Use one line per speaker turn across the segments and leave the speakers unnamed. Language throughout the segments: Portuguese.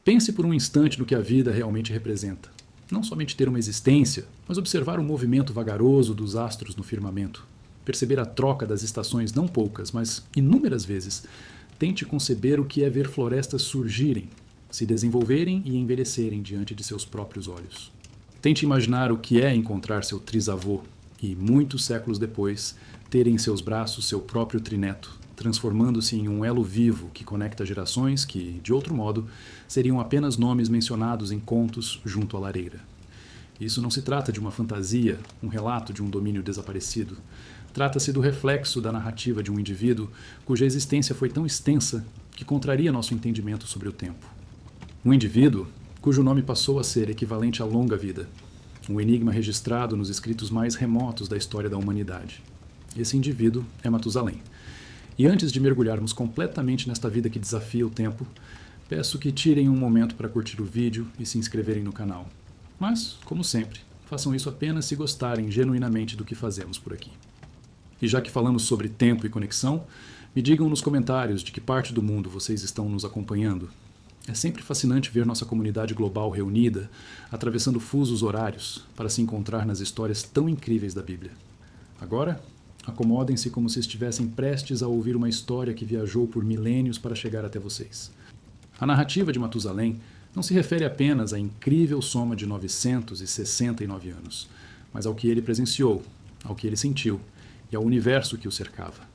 Pense por um instante no que a vida realmente representa. Não somente ter uma existência, mas observar o movimento vagaroso dos astros no firmamento. Perceber a troca das estações não poucas, mas inúmeras vezes. Tente conceber o que é ver florestas surgirem, se desenvolverem e envelhecerem diante de seus próprios olhos. Tente imaginar o que é encontrar seu trisavô e, muitos séculos depois, ter em seus braços seu próprio trineto, transformando-se em um elo vivo que conecta gerações que, de outro modo, seriam apenas nomes mencionados em contos junto à lareira. Isso não se trata de uma fantasia, um relato de um domínio desaparecido. Trata-se do reflexo da narrativa de um indivíduo cuja existência foi tão extensa que contraria nosso entendimento sobre o tempo. Um indivíduo cujo nome passou a ser equivalente à longa vida. Um enigma registrado nos escritos mais remotos da história da humanidade. Esse indivíduo é Matusalém. E antes de mergulharmos completamente nesta vida que desafia o tempo, peço que tirem um momento para curtir o vídeo e se inscreverem no canal. Mas, como sempre, façam isso apenas se gostarem genuinamente do que fazemos por aqui. E já que falamos sobre tempo e conexão, me digam nos comentários de que parte do mundo vocês estão nos acompanhando. É sempre fascinante ver nossa comunidade global reunida, atravessando fusos horários, para se encontrar nas histórias tão incríveis da Bíblia. Agora, acomodem-se como se estivessem prestes a ouvir uma história que viajou por milênios para chegar até vocês. A narrativa de Matusalém não se refere apenas à incrível soma de 969 anos, mas ao que ele presenciou, ao que ele sentiu e ao universo que o cercava.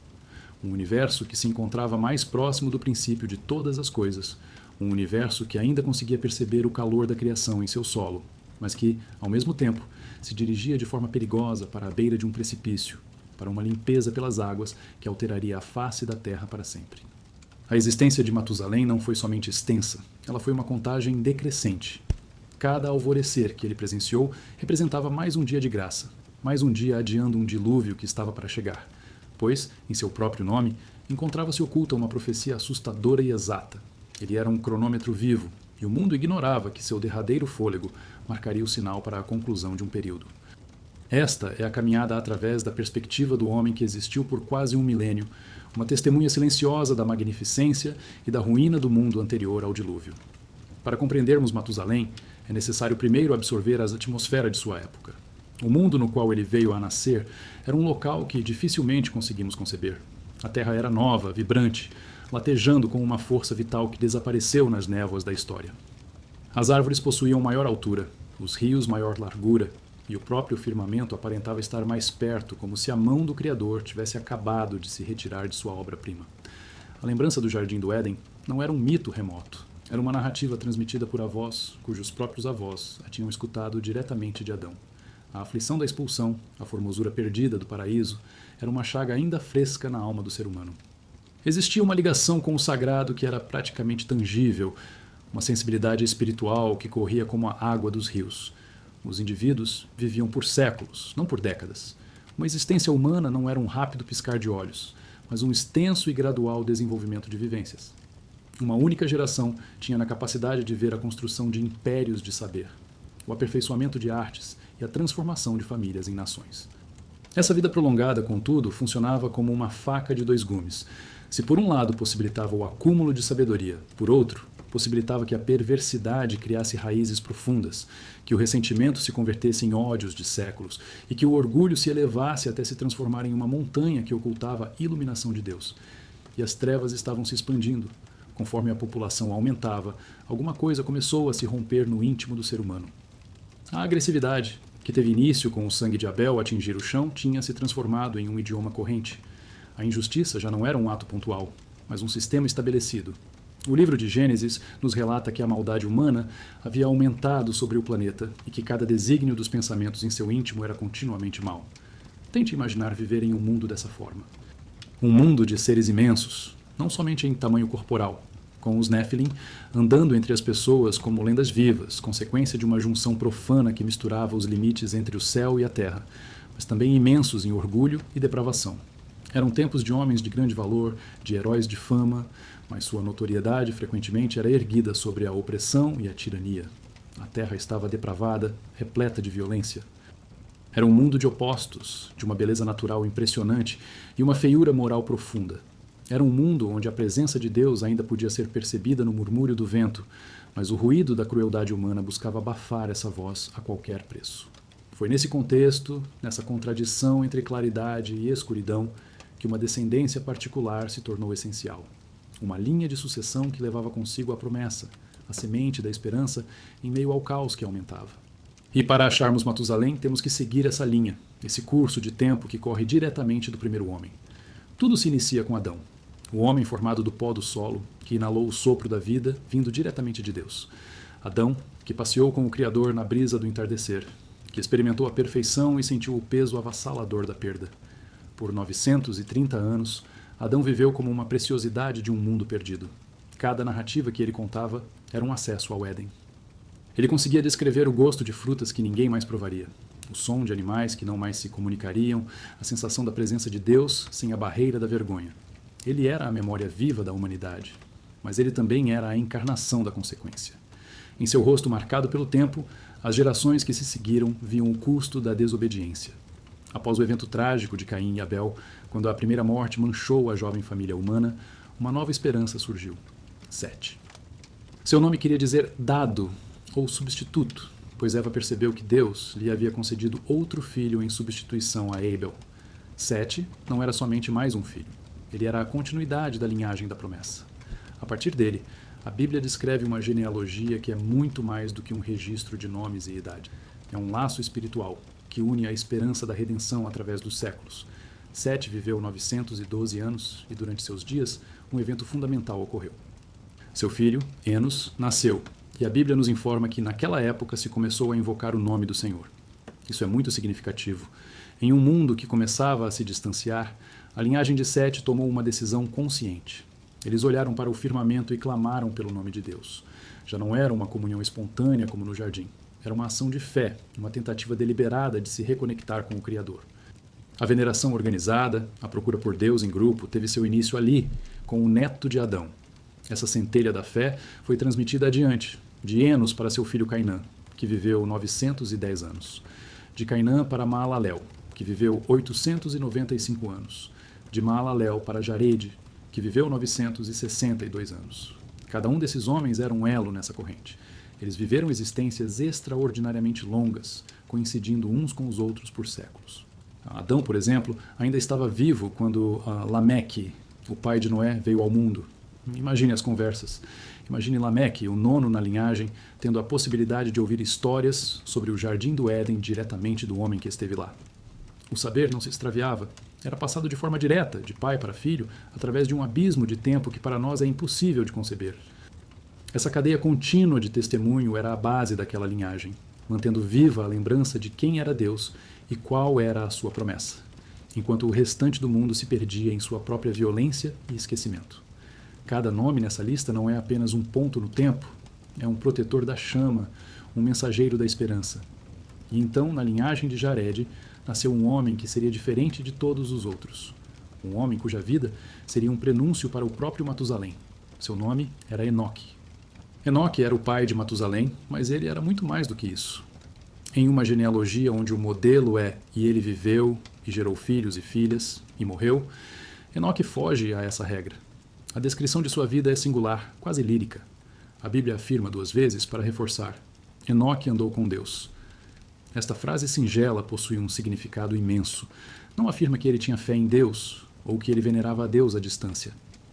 Um universo que se encontrava mais próximo do princípio de todas as coisas, um universo que ainda conseguia perceber o calor da criação em seu solo, mas que, ao mesmo tempo, se dirigia de forma perigosa para a beira de um precipício, para uma limpeza pelas águas que alteraria a face da terra para sempre. A existência de Matusalém não foi somente extensa, ela foi uma contagem decrescente. Cada alvorecer que ele presenciou representava mais um dia de graça, mais um dia adiando um dilúvio que estava para chegar, pois, em seu próprio nome, encontrava-se oculta uma profecia assustadora e exata. Ele era um cronômetro vivo, e o mundo ignorava que seu derradeiro fôlego marcaria o sinal para a conclusão de um período. Esta é a caminhada através da perspectiva do homem que existiu por quase um milênio, uma testemunha silenciosa da magnificência e da ruína do mundo anterior ao dilúvio. Para compreendermos Matusalém, é necessário primeiro absorver a atmosfera de sua época. O mundo no qual ele veio a nascer era um local que dificilmente conseguimos conceber. A terra era nova, vibrante, latejando com uma força vital que desapareceu nas névoas da história. As árvores possuíam maior altura, os rios maior largura, e o próprio firmamento aparentava estar mais perto, como se a mão do Criador tivesse acabado de se retirar de sua obra-prima. A lembrança do Jardim do Éden não era um mito remoto, era uma narrativa transmitida por avós, cujos próprios avós a tinham escutado diretamente de Adão. A aflição da expulsão, a formosura perdida do paraíso, era uma chaga ainda fresca na alma do ser humano. Existia uma ligação com o sagrado que era praticamente tangível, uma sensibilidade espiritual que corria como a água dos rios. Os indivíduos viviam por séculos, não por décadas. Uma existência humana não era um rápido piscar de olhos, mas um extenso e gradual desenvolvimento de vivências. Uma única geração tinha na capacidade de ver a construção de impérios de saber, o aperfeiçoamento de artes e a transformação de famílias em nações. Essa vida prolongada, contudo, funcionava como uma faca de dois gumes. Se por um lado possibilitava o acúmulo de sabedoria, por outro, possibilitava que a perversidade criasse raízes profundas, que o ressentimento se convertesse em ódios de séculos e que o orgulho se elevasse até se transformar em uma montanha que ocultava a iluminação de Deus. E as trevas estavam se expandindo. Conforme a população aumentava, alguma coisa começou a se romper no íntimo do ser humano. A agressividade, que teve início com o sangue de Abel atingir o chão, tinha se transformado em um idioma corrente. A injustiça já não era um ato pontual, mas um sistema estabelecido. O livro de Gênesis nos relata que a maldade humana havia aumentado sobre o planeta e que cada desígnio dos pensamentos em seu íntimo era continuamente mau. Tente imaginar viver em um mundo dessa forma. Um mundo de seres imensos, não somente em tamanho corporal, com os Nephilim andando entre as pessoas como lendas vivas, consequência de uma junção profana que misturava os limites entre o céu e a terra, mas também imensos em orgulho e depravação. Eram tempos de homens de grande valor, de heróis de fama, mas sua notoriedade frequentemente era erguida sobre a opressão e a tirania. A terra estava depravada, repleta de violência. Era um mundo de opostos, de uma beleza natural impressionante e uma feiura moral profunda. Era um mundo onde a presença de Deus ainda podia ser percebida no murmúrio do vento, mas o ruído da crueldade humana buscava abafar essa voz a qualquer preço. Foi nesse contexto, nessa contradição entre claridade e escuridão, que uma descendência particular se tornou essencial. Uma linha de sucessão que levava consigo a promessa, a semente da esperança em meio ao caos que aumentava. E para acharmos Matusalém, temos que seguir essa linha, esse curso de tempo que corre diretamente do primeiro homem. Tudo se inicia com Adão, o homem formado do pó do solo, que inalou o sopro da vida, vindo diretamente de Deus. Adão, que passeou com o Criador na brisa do entardecer, que experimentou a perfeição e sentiu o peso avassalador da perda. Por 930 anos, Adão viveu como uma preciosidade de um mundo perdido. Cada narrativa que ele contava era um acesso ao Éden. Ele conseguia descrever o gosto de frutas que ninguém mais provaria, o som de animais que não mais se comunicariam, a sensação da presença de Deus sem a barreira da vergonha. Ele era a memória viva da humanidade, mas ele também era a encarnação da consequência. Em seu rosto marcado pelo tempo, as gerações que se seguiram viam o custo da desobediência. Após o evento trágico de Caim e Abel, quando a primeira morte manchou a jovem família humana, uma nova esperança surgiu. Sete. Seu nome queria dizer dado ou substituto, pois Eva percebeu que Deus lhe havia concedido outro filho em substituição a Abel. Sete não era somente mais um filho. Ele era a continuidade da linhagem da promessa. A partir dele, a Bíblia descreve uma genealogia que é muito mais do que um registro de nomes e idade. É um laço espiritual que une a esperança da redenção através dos séculos. Sete viveu 912 anos e, durante seus dias, um evento fundamental ocorreu. Seu filho, Enos, nasceu, e a Bíblia nos informa que naquela época se começou a invocar o nome do Senhor. Isso é muito significativo. Em um mundo que começava a se distanciar, a linhagem de Sete tomou uma decisão consciente. Eles olharam para o firmamento e clamaram pelo nome de Deus. Já não era uma comunhão espontânea como no jardim. Era uma ação de fé, uma tentativa deliberada de se reconectar com o Criador. A veneração organizada, a procura por Deus em grupo, teve seu início ali, com o neto de Adão. Essa centelha da fé foi transmitida adiante, de Enos para seu filho Cainã, que viveu 910 anos. De Cainã para Maalalel, que viveu 895 anos. De Maalalel para Jarede, que viveu 962 anos. Cada um desses homens era um elo nessa corrente. Eles viveram existências extraordinariamente longas, coincidindo uns com os outros por séculos. Adão, por exemplo, ainda estava vivo quando Lameque, o pai de Noé, veio ao mundo. Imagine as conversas. Imagine Lameque, o nono na linhagem, tendo a possibilidade de ouvir histórias sobre o jardim do Éden diretamente do homem que esteve lá. O saber não se extraviava. Era passado de forma direta, de pai para filho, através de um abismo de tempo que para nós é impossível de conceber. Essa cadeia contínua de testemunho era a base daquela linhagem, mantendo viva a lembrança de quem era Deus e qual era a sua promessa, enquanto o restante do mundo se perdia em sua própria violência e esquecimento. Cada nome nessa lista não é apenas um ponto no tempo, é um protetor da chama, um mensageiro da esperança. E então, na linhagem de Jared, nasceu um homem que seria diferente de todos os outros. Um homem cuja vida seria um prenúncio para o próprio Matusalém. Seu nome era Enoque. Enoque era o pai de Matusalém, mas ele era muito mais do que isso. Em uma genealogia onde o modelo é "e ele viveu, e gerou filhos e filhas, e morreu", Enoque foge a essa regra. A descrição de sua vida é singular, quase lírica. A Bíblia afirma 2 vezes para reforçar: Enoque andou com Deus. Esta frase singela possui um significado imenso. Não afirma que ele tinha fé em Deus, ou que ele venerava a Deus à distância.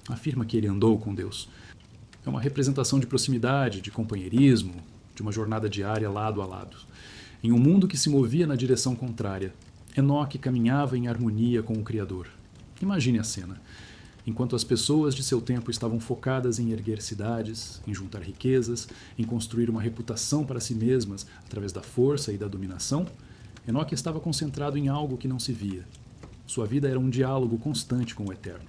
Afirma que ele andou com Deus. É uma representação de proximidade, de companheirismo, de uma jornada diária lado a lado. Em um mundo que se movia na direção contrária, Enoque caminhava em harmonia com o Criador. Imagine a cena. Enquanto as pessoas de seu tempo estavam focadas em erguer cidades, em juntar riquezas, em construir uma reputação para si mesmas através da força e da dominação, Enoque estava concentrado em algo que não se via. Sua vida era um diálogo constante com o Eterno.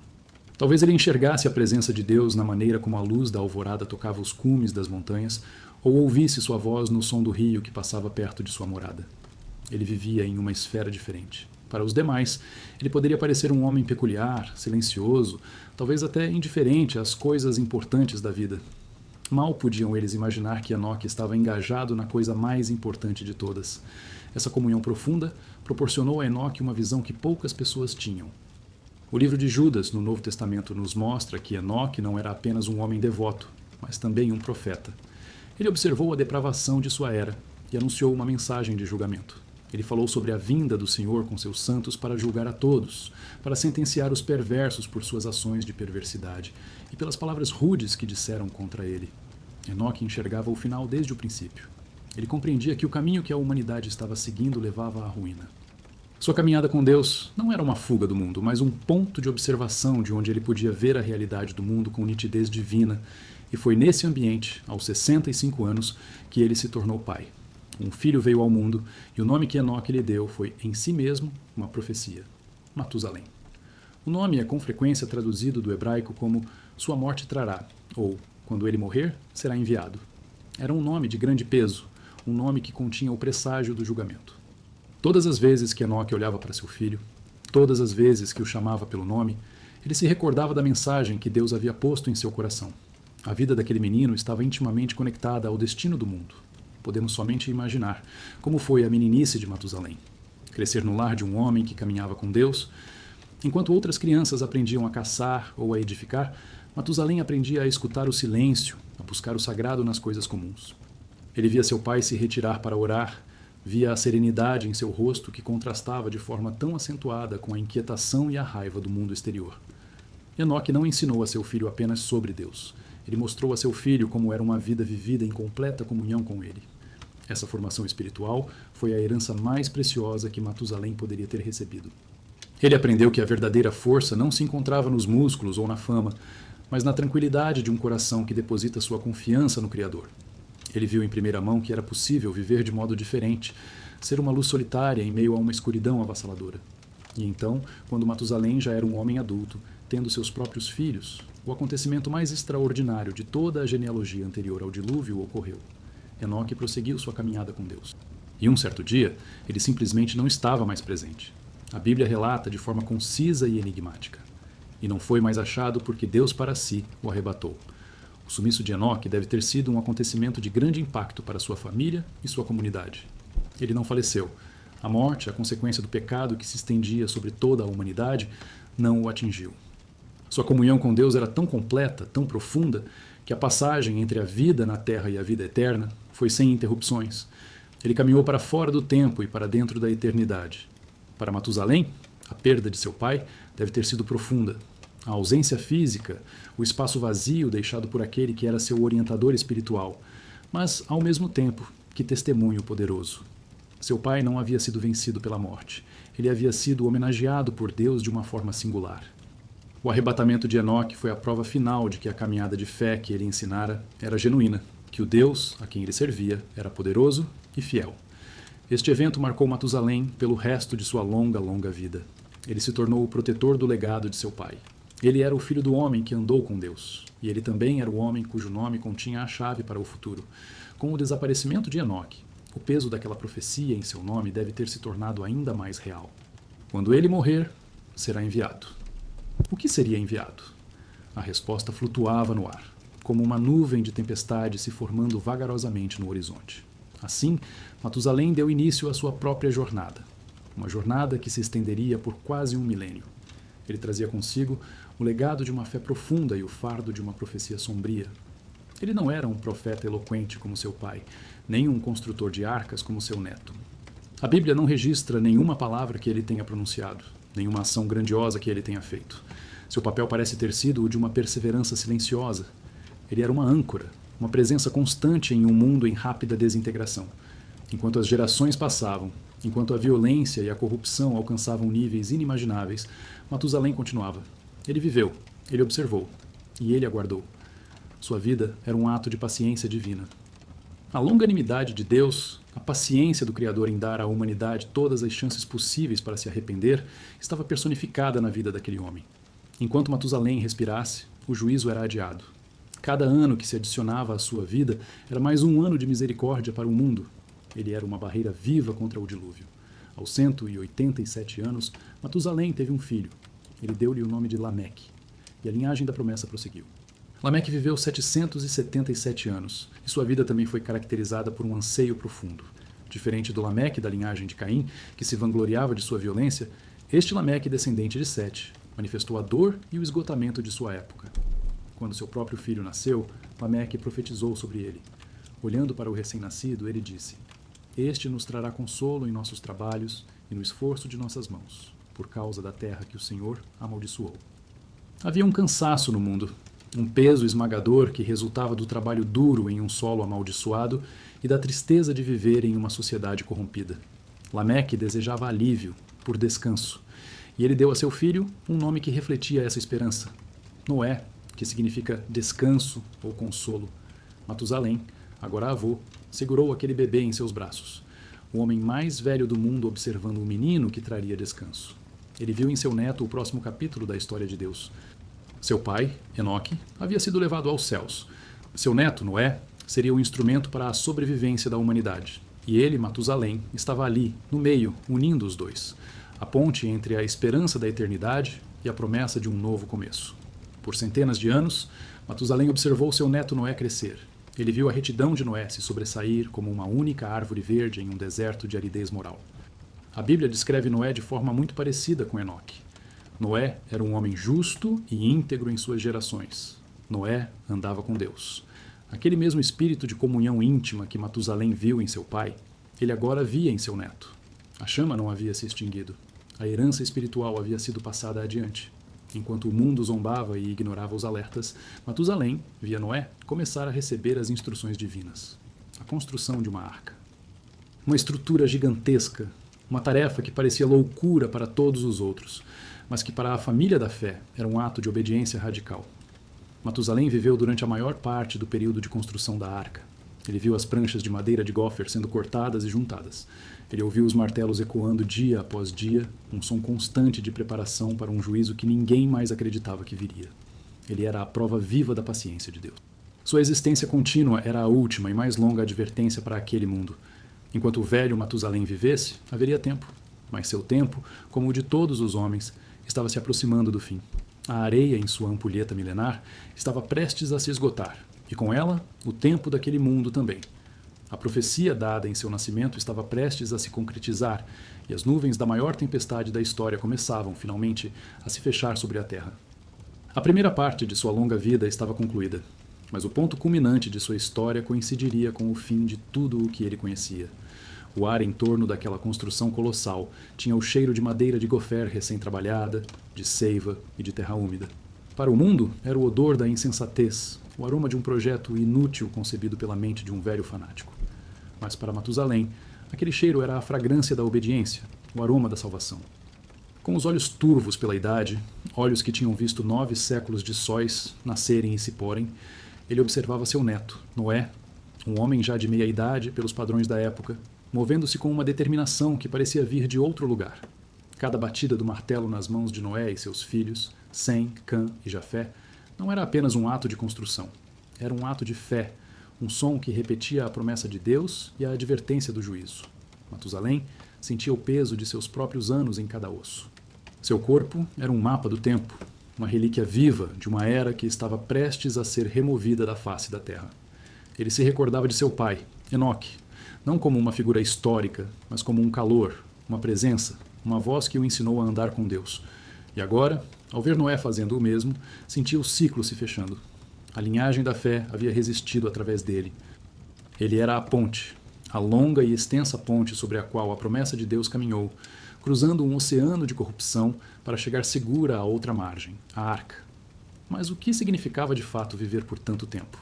Talvez ele enxergasse a presença de Deus na maneira como a luz da alvorada tocava os cumes das montanhas, ou ouvisse sua voz no som do rio que passava perto de sua morada. Ele vivia em uma esfera diferente. Para os demais, ele poderia parecer um homem peculiar, silencioso, talvez até indiferente às coisas importantes da vida. Mal podiam eles imaginar que Enoque estava engajado na coisa mais importante de todas. Essa comunhão profunda proporcionou a Enoque uma visão que poucas pessoas tinham. O livro de Judas, no Novo Testamento, nos mostra que Enoque não era apenas um homem devoto, mas também um profeta. Ele observou a depravação de sua era e anunciou uma mensagem de julgamento. Ele falou sobre a vinda do Senhor com seus santos para julgar a todos, para sentenciar os perversos por suas ações de perversidade e pelas palavras rudes que disseram contra ele. Enoque enxergava o final desde o princípio. Ele compreendia que o caminho que a humanidade estava seguindo levava à ruína. Sua caminhada com Deus não era uma fuga do mundo, mas um ponto de observação de onde ele podia ver a realidade do mundo com nitidez divina, e foi nesse ambiente, aos 65 anos, que ele se tornou pai. Um filho veio ao mundo, e o nome que Enoque lhe deu foi, em si mesmo, uma profecia: Matusalém. O nome é com frequência traduzido do hebraico como sua morte trará, ou quando ele morrer, será enviado. Era um nome de grande peso, um nome que continha o presságio do julgamento. Todas as vezes que Enoque olhava para seu filho, todas as vezes que o chamava pelo nome, ele se recordava da mensagem que Deus havia posto em seu coração. A vida daquele menino estava intimamente conectada ao destino do mundo. Podemos somente imaginar como foi a meninice de Matusalém. Crescer no lar de um homem que caminhava com Deus. Enquanto outras crianças aprendiam a caçar ou a edificar, Matusalém aprendia a escutar o silêncio, a buscar o sagrado nas coisas comuns. Ele via seu pai se retirar para orar, via a serenidade em seu rosto que contrastava de forma tão acentuada com a inquietação e a raiva do mundo exterior. Enoque não ensinou a seu filho apenas sobre Deus. Ele mostrou a seu filho como era uma vida vivida em completa comunhão com ele. Essa formação espiritual foi a herança mais preciosa que Matusalém poderia ter recebido. Ele aprendeu que a verdadeira força não se encontrava nos músculos ou na fama, mas na tranquilidade de um coração que deposita sua confiança no Criador. Ele viu em primeira mão que era possível viver de modo diferente, ser uma luz solitária em meio a uma escuridão avassaladora. E então, quando Matusalém já era um homem adulto, tendo seus próprios filhos, o acontecimento mais extraordinário de toda a genealogia anterior ao dilúvio ocorreu. Enoque prosseguiu sua caminhada com Deus. E um certo dia, ele simplesmente não estava mais presente. A Bíblia relata de forma concisa e enigmática. E não foi mais achado porque Deus para si o arrebatou. O sumiço de Enoque deve ter sido um acontecimento de grande impacto para sua família e sua comunidade. Ele não faleceu. A morte, a consequência do pecado que se estendia sobre toda a humanidade, não o atingiu. Sua comunhão com Deus era tão completa, tão profunda, que a passagem entre a vida na terra e a vida eterna foi sem interrupções. Ele caminhou para fora do tempo e para dentro da eternidade. Para Matusalém, a perda de seu pai deve ter sido profunda. A ausência física, o espaço vazio deixado por aquele que era seu orientador espiritual, mas, ao mesmo tempo, que testemunho poderoso. Seu pai não havia sido vencido pela morte. Ele havia sido homenageado por Deus de uma forma singular. O arrebatamento de Enoque foi a prova final de que a caminhada de fé que ele ensinara era genuína, que o Deus a quem ele servia era poderoso e fiel. Este evento marcou Matusalém pelo resto de sua longa vida. Ele se tornou o protetor do legado de seu pai. Ele era o filho do homem que andou com Deus, e ele também era o homem cujo nome continha a chave para o futuro. Com o desaparecimento de Enoque, o peso daquela profecia em seu nome deve ter se tornado ainda mais real. Quando ele morrer, será enviado. O que seria enviado? A resposta flutuava no ar, como uma nuvem de tempestade se formando vagarosamente no horizonte. Assim, Matusalém deu início à sua própria jornada, uma jornada que se estenderia por quase um milênio. Ele trazia consigo o legado de uma fé profunda e o fardo de uma profecia sombria. Ele não era um profeta eloquente como seu pai, nem um construtor de arcas como seu neto. A Bíblia não registra nenhuma palavra que ele tenha pronunciado, nenhuma ação grandiosa que ele tenha feito. Seu papel parece ter sido o de uma perseverança silenciosa. Ele era uma âncora, uma presença constante em um mundo em rápida desintegração. Enquanto as gerações passavam, enquanto a violência e a corrupção alcançavam níveis inimagináveis, Matusalém continuava. Ele viveu, ele observou, e ele aguardou. Sua vida era um ato de paciência divina. A longanimidade de Deus, a paciência do Criador em dar à humanidade todas as chances possíveis para se arrepender, estava personificada na vida daquele homem. Enquanto Matusalém respirasse, o juízo era adiado. Cada ano que se adicionava à sua vida era mais um ano de misericórdia para o mundo. Ele era uma barreira viva contra o dilúvio. Aos 187 anos, Matusalém teve um filho. Ele deu-lhe o nome de Lameque, e a linhagem da promessa prosseguiu. Lameque viveu 777 anos, e sua vida também foi caracterizada por um anseio profundo. Diferente do Lameque da linhagem de Caim, que se vangloriava de sua violência, este Lameque, descendente de Sete, manifestou a dor e o esgotamento de sua época. Quando seu próprio filho nasceu, Lameque profetizou sobre ele. Olhando para o recém-nascido, ele disse: Este nos trará consolo em nossos trabalhos e no esforço de nossas mãos, por causa da terra que o Senhor amaldiçoou. Havia um cansaço no mundo, um peso esmagador que resultava do trabalho duro em um solo amaldiçoado e da tristeza de viver em uma sociedade corrompida. Lameque desejava alívio, por descanso, e ele deu a seu filho um nome que refletia essa esperança: Noé, que significa descanso ou consolo. Matusalém, agora avô, segurou aquele bebê em seus braços, o homem mais velho do mundo observando um menino que traria descanso. Ele viu em seu neto o próximo capítulo da história de Deus. Seu pai, Enoque, havia sido levado aos céus. Seu neto, Noé, seria o instrumento para a sobrevivência da humanidade. E ele, Matusalém, estava ali, no meio, unindo os dois. A ponte entre a esperança da eternidade e a promessa de um novo começo. Por centenas de anos, Matusalém observou seu neto Noé crescer. Ele viu a retidão de Noé se sobressair como uma única árvore verde em um deserto de aridez moral. A Bíblia descreve Noé de forma muito parecida com Enoque. Noé era um homem justo e íntegro em suas gerações. Noé andava com Deus. Aquele mesmo espírito de comunhão íntima que Matusalém viu em seu pai, ele agora via em seu neto. A chama não havia se extinguido. A herança espiritual havia sido passada adiante. Enquanto o mundo zombava e ignorava os alertas, Matusalém via Noé começar a receber as instruções divinas. A construção de uma arca. Uma estrutura gigantesca, uma tarefa que parecia loucura para todos os outros, mas que para a família da fé era um ato de obediência radical. Matusalém viveu durante a maior parte do período de construção da arca. Ele viu as pranchas de madeira de gofer sendo cortadas e juntadas. Ele ouviu os martelos ecoando dia após dia, um som constante de preparação para um juízo que ninguém mais acreditava que viria. Ele era a prova viva da paciência de Deus. Sua existência contínua era a última e mais longa advertência para aquele mundo. Enquanto o velho Matusalém vivesse, haveria tempo. Mas seu tempo, como o de todos os homens, estava se aproximando do fim. A areia em sua ampulheta milenar estava prestes a se esgotar, e com ela, o tempo daquele mundo também. A profecia dada em seu nascimento estava prestes a se concretizar, e as nuvens da maior tempestade da história começavam, finalmente, a se fechar sobre a terra. A primeira parte de sua longa vida estava concluída, mas o ponto culminante de sua história coincidiria com o fim de tudo o que ele conhecia. O ar em torno daquela construção colossal tinha o cheiro de madeira de gofer recém-trabalhada, de seiva e de terra úmida. Para o mundo, era o odor da insensatez, o aroma de um projeto inútil concebido pela mente de um velho fanático. Mas para Matusalém, aquele cheiro era a fragrância da obediência, o aroma da salvação. Com os olhos turvos pela idade, olhos que tinham visto 9 séculos de sóis nascerem e se porem, ele observava seu neto, Noé, um homem já de meia idade pelos padrões da época, movendo-se com uma determinação que parecia vir de outro lugar. Cada batida do martelo nas mãos de Noé e seus filhos, Sem, Cã e Jafé, não era apenas um ato de construção. Era um ato de fé, um som que repetia a promessa de Deus e a advertência do juízo. Matusalém sentia o peso de seus próprios anos em cada osso. Seu corpo era um mapa do tempo, uma relíquia viva de uma era que estava prestes a ser removida da face da terra. Ele se recordava de seu pai, Enoque, não como uma figura histórica, mas como um calor, uma presença, uma voz que o ensinou a andar com Deus. E agora, ao ver Noé fazendo o mesmo, sentia o ciclo se fechando. A linhagem da fé havia resistido através dele. Ele era a ponte, a longa e extensa ponte sobre a qual a promessa de Deus caminhou, cruzando um oceano de corrupção para chegar segura à outra margem, a arca. Mas o que significava de fato viver por tanto tempo?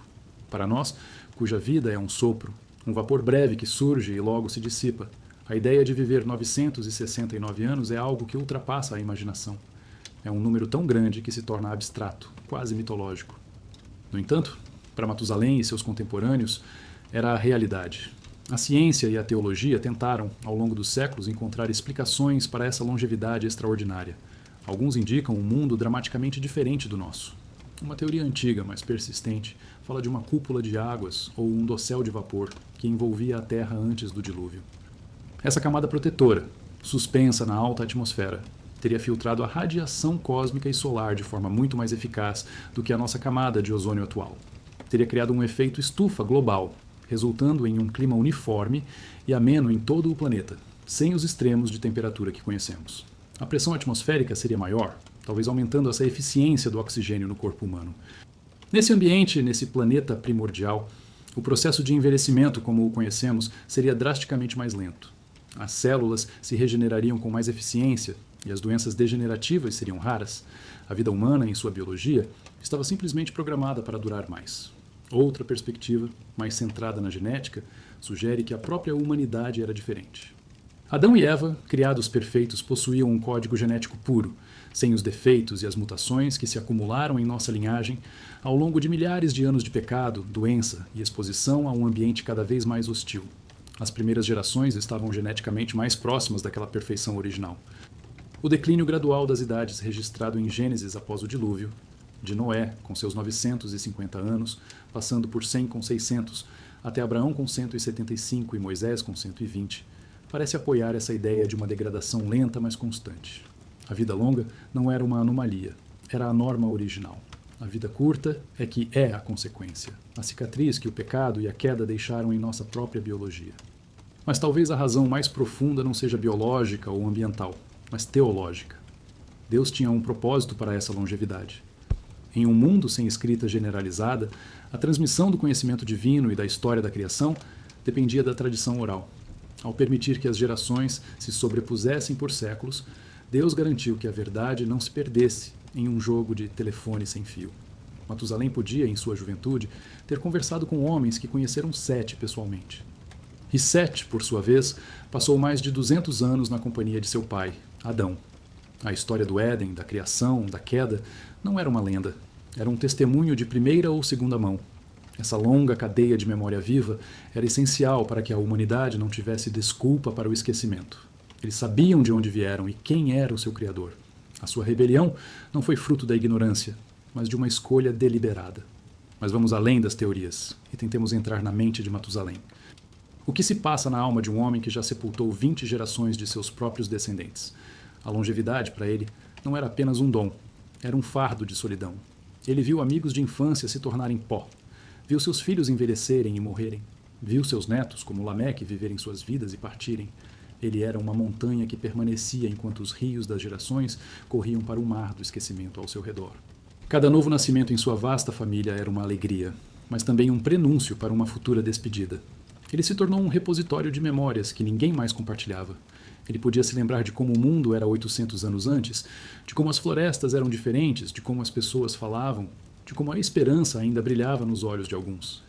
Para nós, cuja vida é um sopro, um vapor breve que surge e logo se dissipa, a ideia de viver 969 anos é algo que ultrapassa a imaginação. É um número tão grande que se torna abstrato, quase mitológico. No entanto, para Matusalém e seus contemporâneos, era a realidade. A ciência e a teologia tentaram, ao longo dos séculos, encontrar explicações para essa longevidade extraordinária. Alguns indicam um mundo dramaticamente diferente do nosso. Uma teoria antiga, mas persistente, fala de uma cúpula de águas ou um dossel de vapor que envolvia a Terra antes do dilúvio. Essa camada protetora, suspensa na alta atmosfera, teria filtrado a radiação cósmica e solar de forma muito mais eficaz do que a nossa camada de ozônio atual. Teria criado um efeito estufa global, resultando em um clima uniforme e ameno em todo o planeta, sem os extremos de temperatura que conhecemos. A pressão atmosférica seria maior, talvez aumentando essa eficiência do oxigênio no corpo humano. Nesse ambiente, nesse planeta primordial, O processo de envelhecimento, como o conhecemos, seria drasticamente mais lento. As células se regenerariam com mais eficiência e as doenças degenerativas seriam raras. A vida humana, em sua biologia, estava simplesmente programada para durar mais. Outra perspectiva, mais centrada na genética, sugere que a própria humanidade era diferente. Adão e Eva, criados perfeitos, possuíam um código genético puro, sem os defeitos e as mutações que se acumularam em nossa linhagem ao longo de milhares de anos de pecado, doença e exposição a um ambiente cada vez mais hostil. As primeiras gerações estavam geneticamente mais próximas daquela perfeição original. O declínio gradual das idades registrado em Gênesis após o dilúvio, de Noé com seus 950 anos, passando por 100 com 600, até Abraão com 175 e Moisés com 120, parece apoiar essa ideia de uma degradação lenta, mas constante. A vida longa não era uma anomalia, era a norma original. A vida curta é que é a consequência, a cicatriz que o pecado e a queda deixaram em nossa própria biologia. Mas talvez a razão mais profunda não seja biológica ou ambiental, mas teológica. Deus tinha um propósito para essa longevidade. Em um mundo sem escrita generalizada, a transmissão do conhecimento divino e da história da criação dependia da tradição oral. Ao permitir que as gerações se sobrepusessem por séculos, Deus garantiu que a verdade não se perdesse em um jogo de telefone sem fio. Matusalém podia, em sua juventude, ter conversado com homens que conheceram Sete pessoalmente. E Sete, por sua vez, passou mais de 200 anos na companhia de seu pai, Adão. A história do Éden, da criação, da queda, não era uma lenda. Era um testemunho de primeira ou segunda mão. Essa longa cadeia de memória viva era essencial para que a humanidade não tivesse desculpa para o esquecimento. Eles sabiam de onde vieram e quem era o seu Criador. A sua rebelião não foi fruto da ignorância, mas de uma escolha deliberada. Mas vamos além das teorias e tentemos entrar na mente de Matusalém. O que se passa na alma de um homem que já sepultou 20 gerações de seus próprios descendentes? A longevidade, para ele, não era apenas um dom, era um fardo de solidão. Ele viu amigos de infância se tornarem pó. Viu seus filhos envelhecerem e morrerem. Viu seus netos, como Lameque, viverem suas vidas e partirem. Ele era uma montanha que permanecia enquanto os rios das gerações corriam para o mar do esquecimento ao seu redor. Cada novo nascimento em sua vasta família era uma alegria, mas também um prenúncio para uma futura despedida. Ele se tornou um repositório de memórias que ninguém mais compartilhava. Ele podia se lembrar de como o mundo era 800 anos antes, de como as florestas eram diferentes, de como as pessoas falavam, de como a esperança ainda brilhava nos olhos de alguns.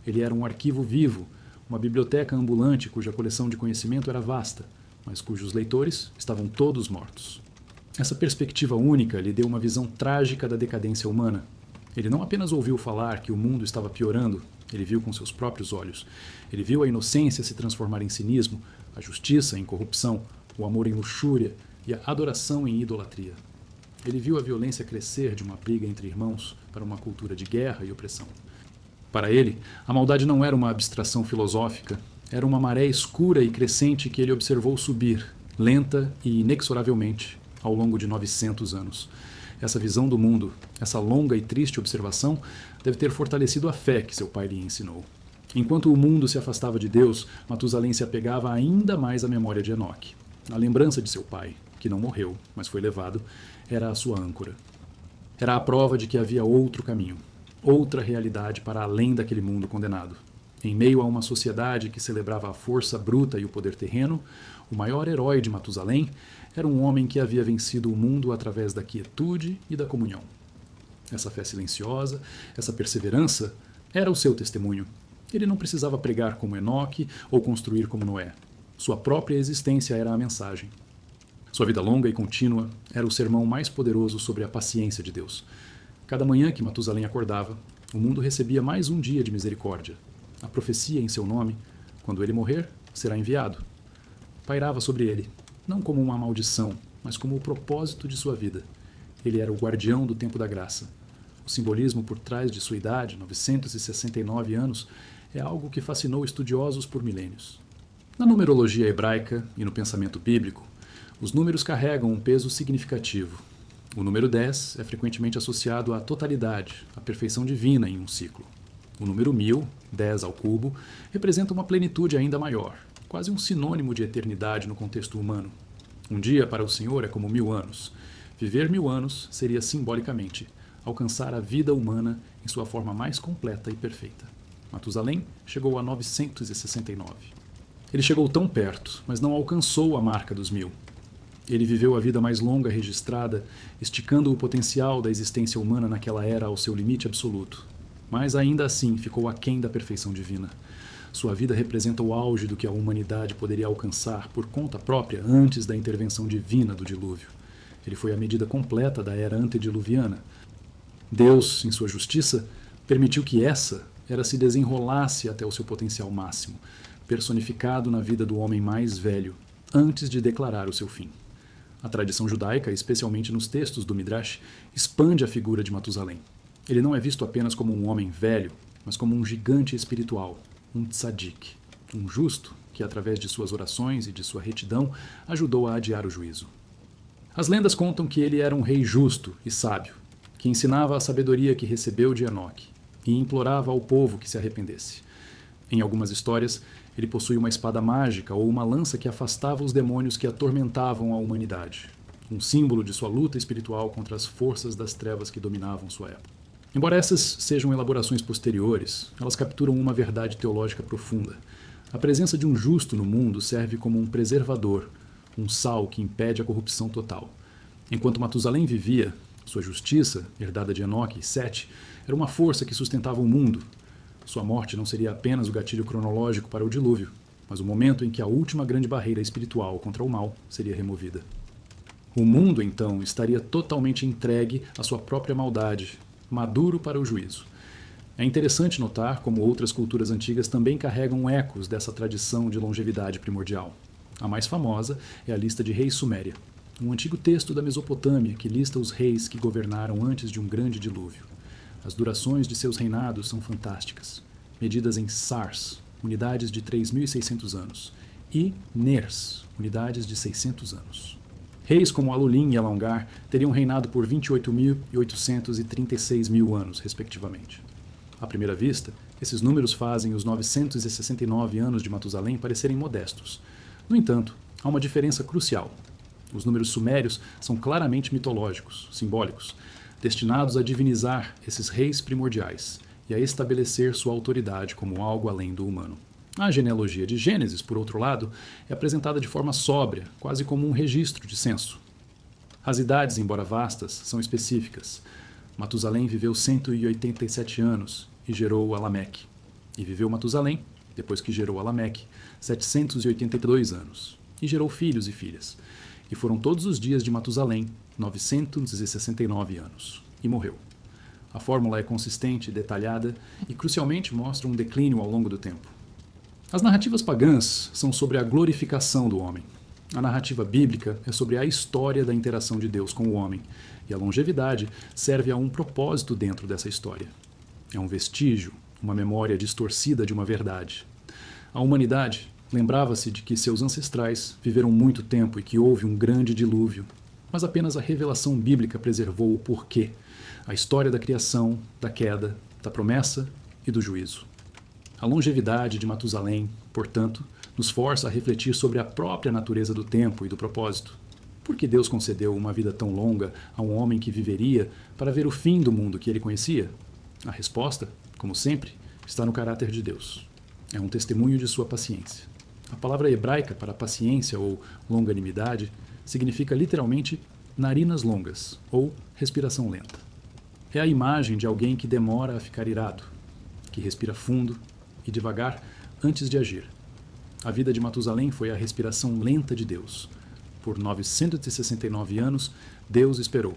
Ele era um arquivo vivo, uma biblioteca ambulante cuja coleção de conhecimento era vasta, mas cujos leitores estavam todos mortos. Essa perspectiva única lhe deu uma visão trágica da decadência humana. Ele não apenas ouviu falar que o mundo estava piorando, ele viu com seus próprios olhos. Ele viu a inocência se transformar em cinismo, a justiça em corrupção, o amor em luxúria e a adoração em idolatria. Ele viu a violência crescer de uma briga entre irmãos para uma cultura de guerra e opressão. Para ele, a maldade não era uma abstração filosófica, era uma maré escura e crescente que ele observou subir, lenta e inexoravelmente, ao longo de 900 anos. Essa visão do mundo, essa longa e triste observação, deve ter fortalecido a fé que seu pai lhe ensinou. Enquanto o mundo se afastava de Deus, Matusalém se apegava ainda mais à memória de Enoque. A lembrança de seu pai, que não morreu, mas foi levado, era a sua âncora. Era a prova de que havia outro caminho, outra realidade para além daquele mundo condenado. Em meio a uma sociedade que celebrava a força bruta e o poder terreno, o maior herói de Matusalém era um homem que havia vencido o mundo através da quietude e da comunhão. Essa fé silenciosa, essa perseverança, era o seu testemunho. Ele não precisava pregar como Enoque ou construir como Noé. Sua própria existência era a mensagem. Sua vida longa e contínua era o sermão mais poderoso sobre a paciência de Deus. Cada manhã que Matusalém acordava, o mundo recebia mais um dia de misericórdia. A profecia em seu nome, quando ele morrer, será enviado. Pairava sobre ele, não como uma maldição, mas como o propósito de sua vida. Ele era o guardião do tempo da graça. O simbolismo por trás de sua idade, 969 anos, é algo que fascinou estudiosos por milênios. Na numerologia hebraica e no pensamento bíblico, os números carregam um peso significativo. O número 10 é frequentemente associado à totalidade, à perfeição divina em um ciclo. O número 1000, 10 ao cubo, representa uma plenitude ainda maior, quase um sinônimo de eternidade no contexto humano. Um dia para o Senhor é como 1000 anos. Viver 1000 anos seria, simbolicamente, alcançar a vida humana em sua forma mais completa e perfeita. Matusalém chegou a 969. Ele chegou tão perto, mas não alcançou a marca dos 1000. Ele viveu a vida mais longa registrada, esticando o potencial da existência humana naquela era ao seu limite absoluto. Mas ainda assim ficou aquém da perfeição divina. Sua vida representa o auge do que a humanidade poderia alcançar por conta própria antes da intervenção divina do dilúvio. Ele foi a medida completa da era antediluviana. Deus, em sua justiça, permitiu que essa era se desenrolasse até o seu potencial máximo, personificado na vida do homem mais velho, antes de declarar o seu fim. A tradição judaica, especialmente nos textos do Midrash, expande a figura de Matusalém. Ele não é visto apenas como um homem velho, mas como um gigante espiritual, um tzadik, um justo que, através de suas orações e de sua retidão, ajudou a adiar o juízo. As lendas contam que ele era um rei justo e sábio, que ensinava a sabedoria que recebeu de Enoque e implorava ao povo que se arrependesse. Em algumas histórias, ele possui uma espada mágica ou uma lança que afastava os demônios que atormentavam a humanidade, um símbolo de sua luta espiritual contra as forças das trevas que dominavam sua época. Embora essas sejam elaborações posteriores, elas capturam uma verdade teológica profunda. A presença de um justo no mundo serve como um preservador, um sal que impede a corrupção total. Enquanto Matusalém vivia, sua justiça, herdada de Enoque e Sete, era uma força que sustentava o mundo. Sua morte não seria apenas o gatilho cronológico para o dilúvio, mas o momento em que a última grande barreira espiritual contra o mal seria removida. O mundo, então, estaria totalmente entregue à sua própria maldade, maduro para o juízo. É interessante notar como outras culturas antigas também carregam ecos dessa tradição de longevidade primordial. A mais famosa é a lista de reis Suméria, um antigo texto da Mesopotâmia que lista os reis que governaram antes de um grande dilúvio. As durações de seus reinados são fantásticas, medidas em sars, unidades de 3.600 anos, e ners, unidades de 600 anos. Reis como Alulim e Alongar teriam reinado por 28.800 e 36.000 anos, respectivamente. À primeira vista, esses números fazem os 969 anos de Matusalém parecerem modestos. No entanto, há uma diferença crucial. Os números sumérios são claramente mitológicos, simbólicos, destinados a divinizar esses reis primordiais e a estabelecer sua autoridade como algo além do humano. A genealogia de Gênesis, por outro lado, é apresentada de forma sóbria, quase como um registro de censo. As idades, embora vastas, são específicas. Matusalém viveu 187 anos e gerou Alameque. E viveu Matusalém, depois que gerou Alameque, 782 anos, e gerou filhos e filhas. E foram todos os dias de Matusalém 969 anos, e morreu. A fórmula é consistente, detalhada e, crucialmente, mostra um declínio ao longo do tempo. As narrativas pagãs são sobre a glorificação do homem. A narrativa bíblica é sobre a história da interação de Deus com o homem, e a longevidade serve a um propósito dentro dessa história. É um vestígio, uma memória distorcida de uma verdade. A humanidade lembrava-se de que seus ancestrais viveram muito tempo e que houve um grande dilúvio, mas apenas a revelação bíblica preservou o porquê, a história da criação, da queda, da promessa e do juízo. A longevidade de Matusalém, portanto, nos força a refletir sobre a própria natureza do tempo e do propósito. Por que Deus concedeu uma vida tão longa a um homem que viveria para ver o fim do mundo que ele conhecia? A resposta, como sempre, está no caráter de Deus. É um testemunho de sua paciência. A palavra hebraica para paciência ou longanimidade significa literalmente narinas longas ou respiração lenta. É a imagem de alguém que demora a ficar irado, que respira fundo e devagar antes de agir. A vida de Matusalém foi a respiração lenta de Deus. Por 969 anos, Deus esperou.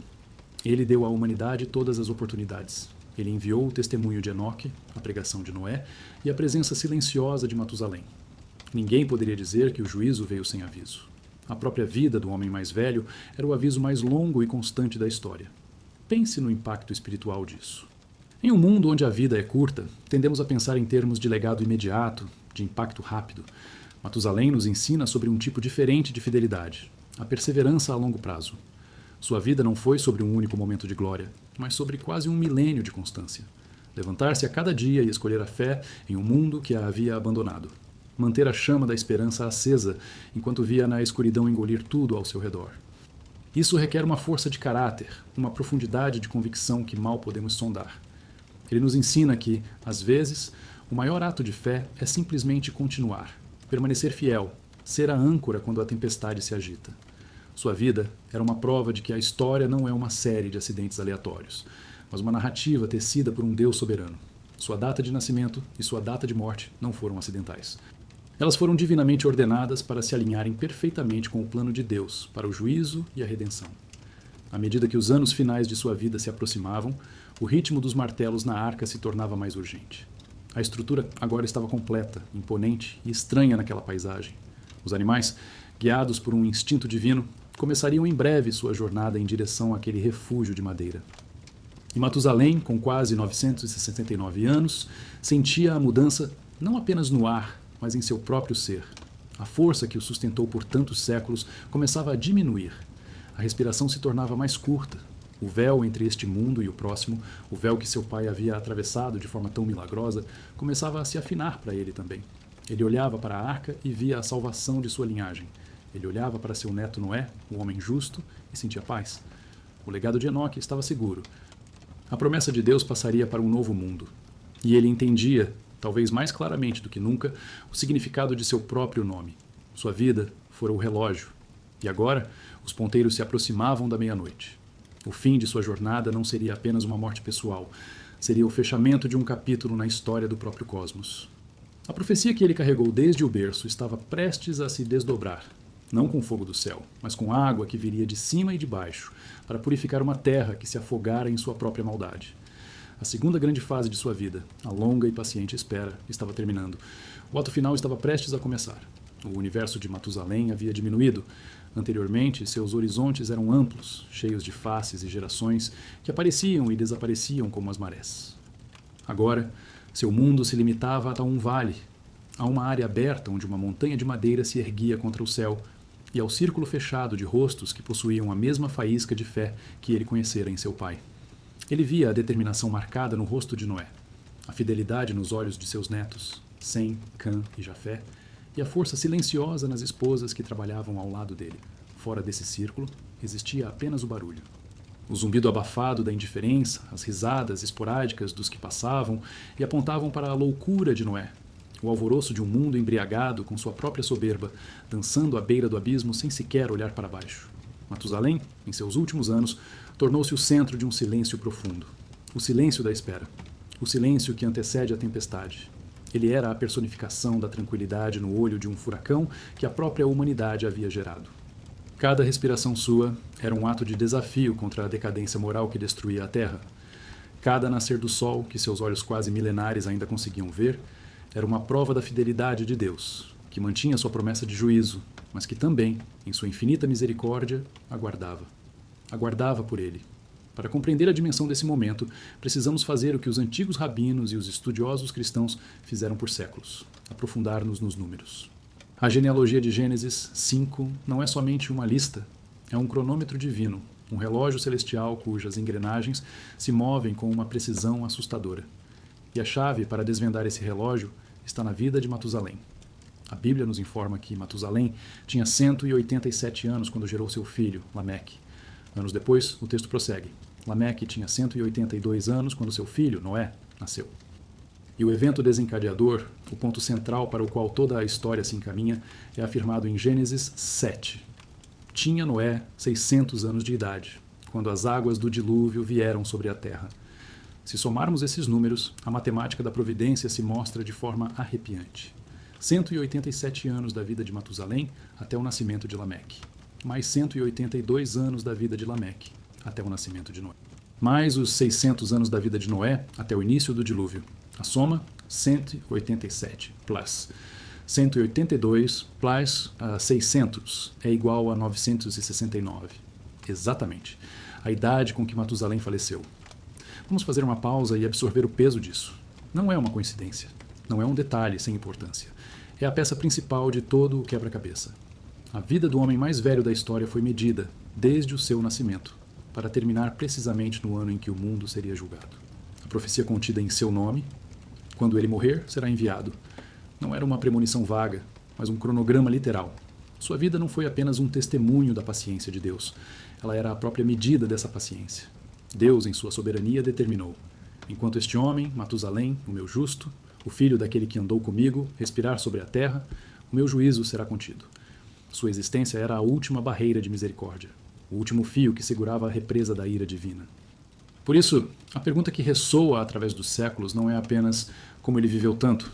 Ele deu à humanidade todas as oportunidades. Ele enviou o testemunho de Enoque, a pregação de Noé, e a presença silenciosa de Matusalém. Ninguém poderia dizer que o juízo veio sem aviso. A própria vida do homem mais velho era o aviso mais longo e constante da história. Pense no impacto espiritual disso. Em um mundo onde a vida é curta, tendemos a pensar em termos de legado imediato, de impacto rápido. Matusalém nos ensina sobre um tipo diferente de fidelidade, a perseverança a longo prazo. Sua vida não foi sobre um único momento de glória, mas sobre quase um milênio de constância. Levantar-se a cada dia e escolher a fé em um mundo que a havia abandonado. Manter a chama da esperança acesa, enquanto via na escuridão engolir tudo ao seu redor. Isso requer uma força de caráter, uma profundidade de convicção que mal podemos sondar. Ele nos ensina que, às vezes, O maior ato de fé é simplesmente continuar, permanecer fiel, ser a âncora quando a tempestade se agita. Sua vida era uma prova de que a história não é uma série de acidentes aleatórios, mas uma narrativa tecida por um Deus soberano. Sua data de nascimento e sua data de morte não foram acidentais. Elas foram divinamente ordenadas para se alinharem perfeitamente com o plano de Deus para o juízo e a redenção. À medida que os anos finais de sua vida se aproximavam, o ritmo dos martelos na arca se tornava mais urgente. A estrutura agora estava completa, imponente e estranha naquela paisagem. Os animais, guiados por um instinto divino, começariam em breve sua jornada em direção àquele refúgio de madeira. E Matusalém, com quase 969 anos, sentia a mudança não apenas no ar, mas em seu próprio ser. A força que o sustentou por tantos séculos começava a diminuir. A respiração se tornava mais curta. O véu entre este mundo e o próximo, o véu que seu pai havia atravessado de forma tão milagrosa, começava a se afinar para ele também. Ele olhava para a arca e via a salvação de sua linhagem. Ele olhava para seu neto Noé, o homem justo, e sentia paz. O legado de Enoque estava seguro. A promessa de Deus passaria para um novo mundo. E ele entendia, talvez mais claramente do que nunca, o significado de seu próprio nome. Sua vida fora o relógio. E agora, os ponteiros se aproximavam da meia-noite. O fim de sua jornada não seria apenas uma morte pessoal, seria o fechamento de um capítulo na história do próprio cosmos. A profecia que ele carregou desde o berço estava prestes a se desdobrar, não com fogo do céu, mas com água que viria de cima e de baixo, para purificar uma terra que se afogara em sua própria maldade. A segunda grande fase de sua vida, a longa e paciente espera, estava terminando. O ato final estava prestes a começar. O universo de Matusalém havia diminuído. Anteriormente, seus horizontes eram amplos, cheios de faces e gerações que apareciam e desapareciam como as marés. Agora, seu mundo se limitava a um vale, a uma área aberta onde uma montanha de madeira se erguia contra o céu, e ao círculo fechado de rostos que possuíam a mesma faísca de fé que ele conhecera em seu pai. Ele via a determinação marcada no rosto de Noé, a fidelidade nos olhos de seus netos, Sem, Cã e Jafé, e a força silenciosa nas esposas que trabalhavam ao lado dele. Fora desse círculo, existia apenas o barulho. O zumbido abafado da indiferença, as risadas esporádicas dos que passavam e apontavam para a loucura de Noé, o alvoroço de um mundo embriagado com sua própria soberba, dançando à beira do abismo sem sequer olhar para baixo. Matusalém, em seus últimos anos, tornou-se o centro de um silêncio profundo. O silêncio da espera. O silêncio que antecede a tempestade. Ele era a personificação da tranquilidade no olho de um furacão que a própria humanidade havia gerado. Cada respiração sua era um ato de desafio contra a decadência moral que destruía a Terra. Cada nascer do sol, que seus olhos quase milenares ainda conseguiam ver, era uma prova da fidelidade de Deus, que mantinha sua promessa de juízo, mas que também, em sua infinita misericórdia, aguardava. Aguardava por ele. Para compreender a dimensão desse momento, precisamos fazer o que os antigos rabinos e os estudiosos cristãos fizeram por séculos, aprofundar-nos nos números. A genealogia de Gênesis 5 não é somente uma lista, é um cronômetro divino, um relógio celestial cujas engrenagens se movem com uma precisão assustadora. E a chave para desvendar esse relógio está na vida de Matusalém. A Bíblia nos informa que Matusalém tinha 187 anos quando gerou seu filho, Lameque. Anos depois, o texto prossegue. Lameque tinha 182 anos quando seu filho, Noé, nasceu. E o evento desencadeador, o ponto central para o qual toda a história se encaminha, é afirmado em Gênesis 7. Tinha Noé 600 anos de idade, quando as águas do dilúvio vieram sobre a terra. Se somarmos esses números, a matemática da providência se mostra de forma arrepiante. 187 anos da vida de Matusalém até o nascimento de Lameque. Mais 182 anos da vida de Lameque, até o nascimento de Noé. Mais os 600 anos da vida de Noé, até o início do dilúvio. A soma, 187, plus 182 plus 600 é igual a 969. Exatamente. A idade com que Matusalém faleceu. Vamos fazer uma pausa e absorver o peso disso. Não é uma coincidência. Não é um detalhe sem importância. É a peça principal de todo o quebra-cabeça. A vida do homem mais velho da história foi medida, desde o seu nascimento, para terminar precisamente no ano em que o mundo seria julgado. A profecia contida em seu nome, quando ele morrer, será enviado. Não era uma premonição vaga, mas um cronograma literal. Sua vida não foi apenas um testemunho da paciência de Deus. Ela era a própria medida dessa paciência. Deus, em sua soberania, determinou: enquanto este homem, Matusalém, o meu justo, o filho daquele que andou comigo, respirar sobre a terra, o meu juízo será contido. Sua existência era a última barreira de misericórdia, o último fio que segurava a represa da ira divina. Por isso, a pergunta que ressoa através dos séculos não é apenas como ele viveu tanto,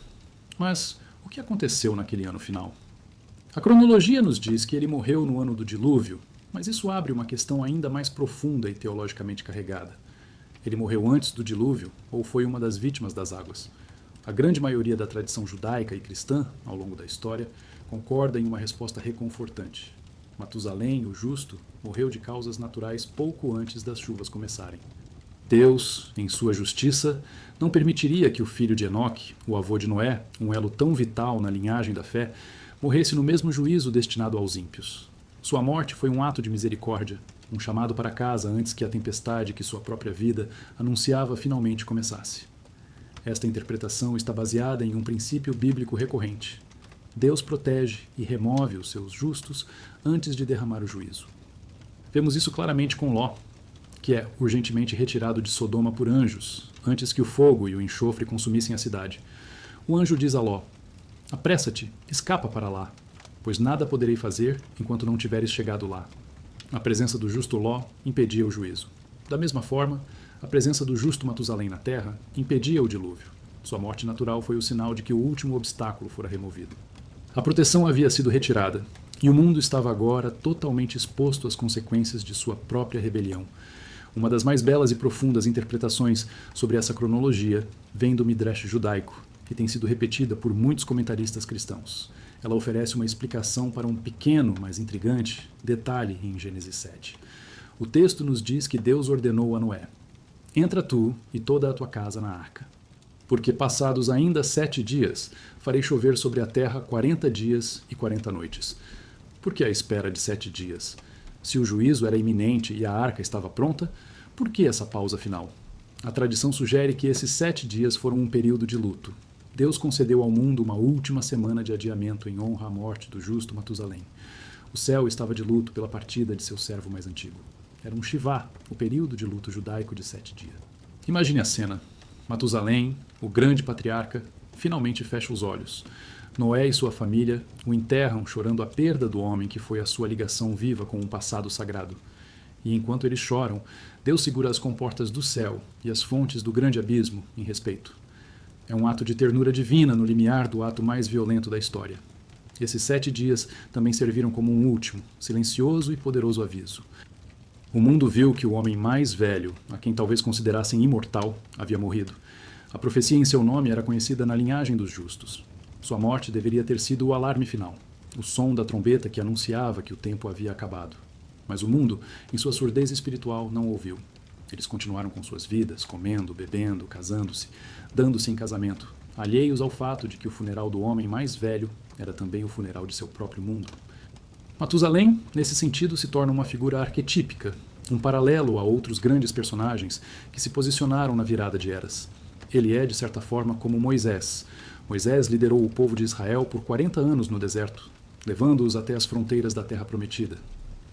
mas o que aconteceu naquele ano final. A cronologia nos diz que ele morreu no ano do dilúvio, mas isso abre uma questão ainda mais profunda e teologicamente carregada. Ele morreu antes do dilúvio ou foi uma das vítimas das águas? A grande maioria da tradição judaica e cristã, ao longo da história, concorda em uma resposta reconfortante. Matusalém, o justo, morreu de causas naturais pouco antes das chuvas começarem. Deus, em sua justiça, não permitiria que o filho de Enoque, o avô de Noé, um elo tão vital na linhagem da fé, morresse no mesmo juízo destinado aos ímpios. Sua morte foi um ato de misericórdia, um chamado para casa antes que a tempestade que sua própria vida anunciava finalmente começasse. Esta interpretação está baseada em um princípio bíblico recorrente. Deus protege e remove os seus justos antes de derramar o juízo. Vemos isso claramente com Ló, que é urgentemente retirado de Sodoma por anjos, antes que o fogo e o enxofre consumissem a cidade. O anjo diz a Ló: apressa-te, escapa para lá, pois nada poderei fazer enquanto não tiveres chegado lá. A presença do justo Ló impedia o juízo. Da mesma forma, a presença do justo Matusalém na terra impedia o dilúvio. Sua morte natural foi o sinal de que o último obstáculo fora removido. A proteção havia sido retirada, e o mundo estava agora totalmente exposto às consequências de sua própria rebelião. Uma das mais belas e profundas interpretações sobre essa cronologia vem do Midrash judaico, que tem sido repetida por muitos comentaristas cristãos. Ela oferece uma explicação para um pequeno, mas intrigante, detalhe em Gênesis 7. O texto nos diz que Deus ordenou a Noé: entra tu e toda a tua casa na arca. Porque passados ainda 7 dias, farei chover sobre a terra 40 dias e 40 noites. Por que a espera de 7 dias? Se o juízo era iminente e a arca estava pronta, por que essa pausa final? A tradição sugere que esses 7 dias foram um período de luto. Deus concedeu ao mundo uma última semana de adiamento em honra à morte do justo Matusalém. O céu estava de luto pela partida de seu servo mais antigo. Era um Shivá, o período de luto judaico de 7 dias. Imagine a cena. Matusalém, o grande patriarca, finalmente fecha os olhos. Noé e sua família o enterram chorando a perda do homem que foi a sua ligação viva com um passado sagrado. E enquanto eles choram, Deus segura as comportas do céu e as fontes do grande abismo em respeito. É um ato de ternura divina no limiar do ato mais violento da história. Esses 7 dias também serviram como um último, silencioso e poderoso aviso. O mundo viu que o homem mais velho, a quem talvez considerassem imortal, havia morrido. A profecia em seu nome era conhecida na linhagem dos justos. Sua morte deveria ter sido o alarme final, o som da trombeta que anunciava que o tempo havia acabado. Mas o mundo, em sua surdez espiritual, não ouviu. Eles continuaram com suas vidas, comendo, bebendo, casando-se, dando-se em casamento, alheios ao fato de que o funeral do homem mais velho era também o funeral de seu próprio mundo. Matusalém, nesse sentido, se torna uma figura arquetípica, um paralelo a outros grandes personagens que se posicionaram na virada de eras. Ele é, de certa forma, como Moisés. Moisés liderou o povo de Israel por 40 anos no deserto, levando-os até as fronteiras da Terra Prometida.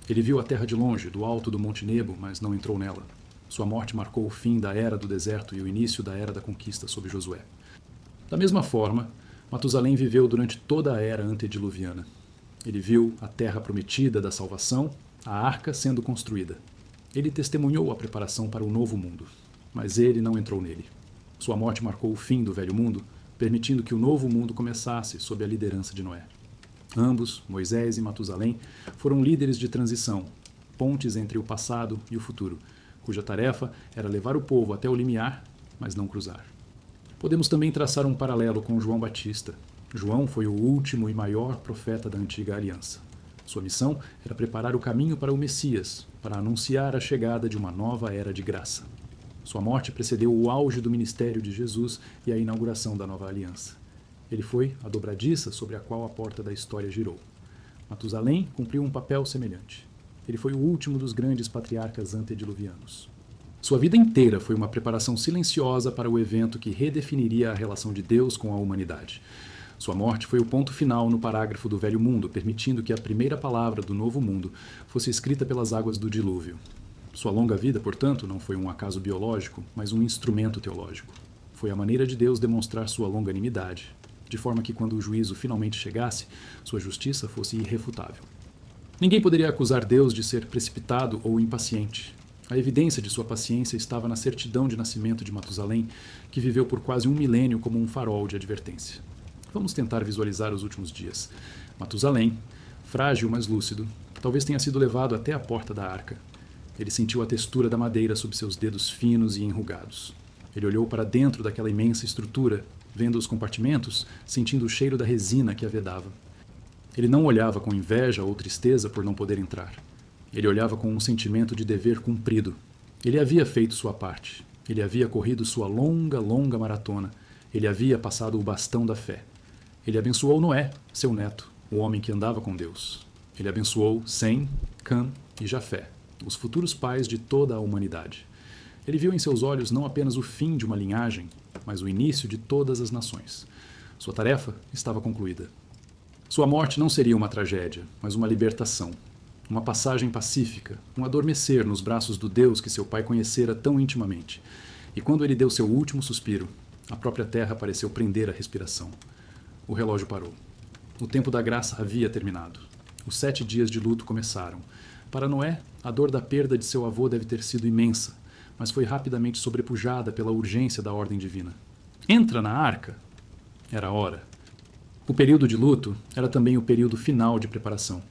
Ele viu a terra de longe, do alto do Monte Nebo, mas não entrou nela. Sua morte marcou o fim da Era do Deserto e o início da Era da Conquista sob Josué. Da mesma forma, Matusalém viveu durante toda a Era antediluviana. Ele viu a Terra Prometida da salvação, a Arca sendo construída. Ele testemunhou a preparação para o novo mundo, mas ele não entrou nele. Sua morte marcou o fim do velho mundo, permitindo que o novo mundo começasse sob a liderança de Noé. Ambos, Moisés e Matusalém, foram líderes de transição, pontes entre o passado e o futuro, cuja tarefa era levar o povo até o limiar, mas não cruzar. Podemos também traçar um paralelo com João Batista. João foi o último e maior profeta da antiga aliança. Sua missão era preparar o caminho para o Messias, para anunciar a chegada de uma nova era de graça. Sua morte precedeu o auge do ministério de Jesus e a inauguração da nova aliança. Ele foi a dobradiça sobre a qual a porta da história girou. Matusalém cumpriu um papel semelhante. Ele foi o último dos grandes patriarcas antediluvianos. Sua vida inteira foi uma preparação silenciosa para o evento que redefiniria a relação de Deus com a humanidade. Sua morte foi o ponto final no parágrafo do Velho Mundo, permitindo que a primeira palavra do Novo Mundo fosse escrita pelas águas do dilúvio. Sua longa vida, portanto, não foi um acaso biológico, mas um instrumento teológico. Foi a maneira de Deus demonstrar sua longanimidade, de forma que quando o juízo finalmente chegasse, sua justiça fosse irrefutável. Ninguém poderia acusar Deus de ser precipitado ou impaciente. A evidência de sua paciência estava na certidão de nascimento de Matusalém, que viveu por quase 1 milênio como um farol de advertência. Vamos tentar visualizar os últimos dias. Matusalém, frágil mas lúcido, talvez tenha sido levado até a porta da arca. Ele sentiu a textura da madeira sob seus dedos finos e enrugados. Ele olhou para dentro daquela imensa estrutura, vendo os compartimentos, sentindo o cheiro da resina que a vedava. Ele não olhava com inveja ou tristeza por não poder entrar. Ele olhava com um sentimento de dever cumprido. Ele havia feito sua parte. Ele havia corrido sua longa, longa maratona. Ele havia passado o bastão da fé. Ele abençoou Noé, seu neto, o homem que andava com Deus. Ele abençoou Sem, Cã e Jafé, os futuros pais de toda a humanidade. Ele viu em seus olhos não apenas o fim de uma linhagem, mas o início de todas as nações. Sua tarefa estava concluída. Sua morte não seria uma tragédia, mas uma libertação. Uma passagem pacífica, um adormecer nos braços do Deus que seu pai conhecera tão intimamente. E quando ele deu seu último suspiro, a própria terra pareceu prender a respiração. O relógio parou. O tempo da graça havia terminado. Os 7 dias de luto começaram. Para Noé, a dor da perda de seu avô deve ter sido imensa, mas foi rapidamente sobrepujada pela urgência da ordem divina. Entra na arca! Era a hora. O período de luto era também o período final de preparação.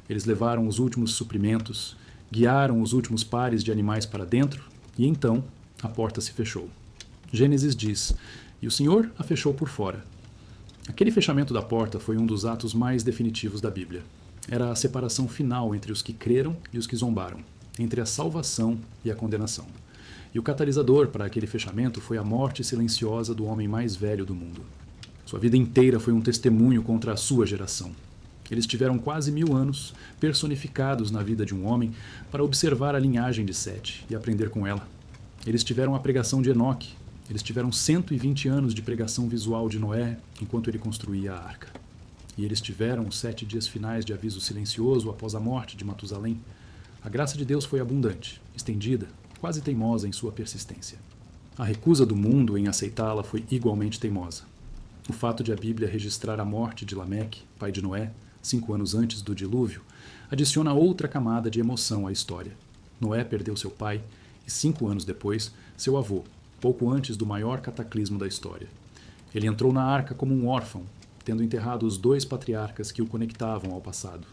Eles levaram os últimos suprimentos, guiaram os últimos pares de animais para dentro, e então a porta se fechou. Gênesis diz, e o Senhor a fechou por fora. Aquele fechamento da porta foi um dos atos mais definitivos da Bíblia. Era a separação final entre os que creram e os que zombaram, entre a salvação e a condenação. E o catalisador para aquele fechamento foi a morte silenciosa do homem mais velho do mundo. Sua vida inteira foi um testemunho contra a sua geração. Eles tiveram quase 1000 anos, personificados na vida de um homem, para observar a linhagem de Sete e aprender com ela. Eles tiveram a pregação de Enoque. Eles tiveram 120 anos de pregação visual de Noé, enquanto ele construía a arca. E eles tiveram os 7 dias finais de aviso silencioso após a morte de Matusalém. A graça de Deus foi abundante, estendida, quase teimosa em sua persistência. A recusa do mundo em aceitá-la foi igualmente teimosa. O fato de a Bíblia registrar a morte de Lameque, pai de Noé, 5 anos antes do dilúvio, adiciona outra camada de emoção à história. Noé perdeu seu pai e 5 anos depois, seu avô, pouco antes do maior cataclismo da história. Ele entrou na arca como um órfão, tendo enterrado os 2 patriarcas que o conectavam ao passado.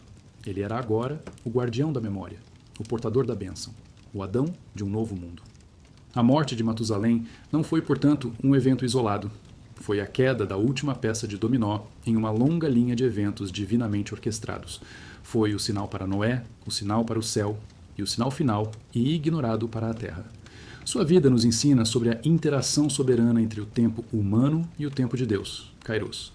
Ele era agora o guardião da memória, o portador da bênção, o Adão de um novo mundo. A morte de Matusalém não foi, portanto, um evento isolado. Foi a queda da última peça de dominó em uma longa linha de eventos divinamente orquestrados. Foi o sinal para Noé, o sinal para o céu e o sinal final e ignorado para a terra. Sua vida nos ensina sobre a interação soberana entre o tempo humano e o tempo de Deus, Kairos.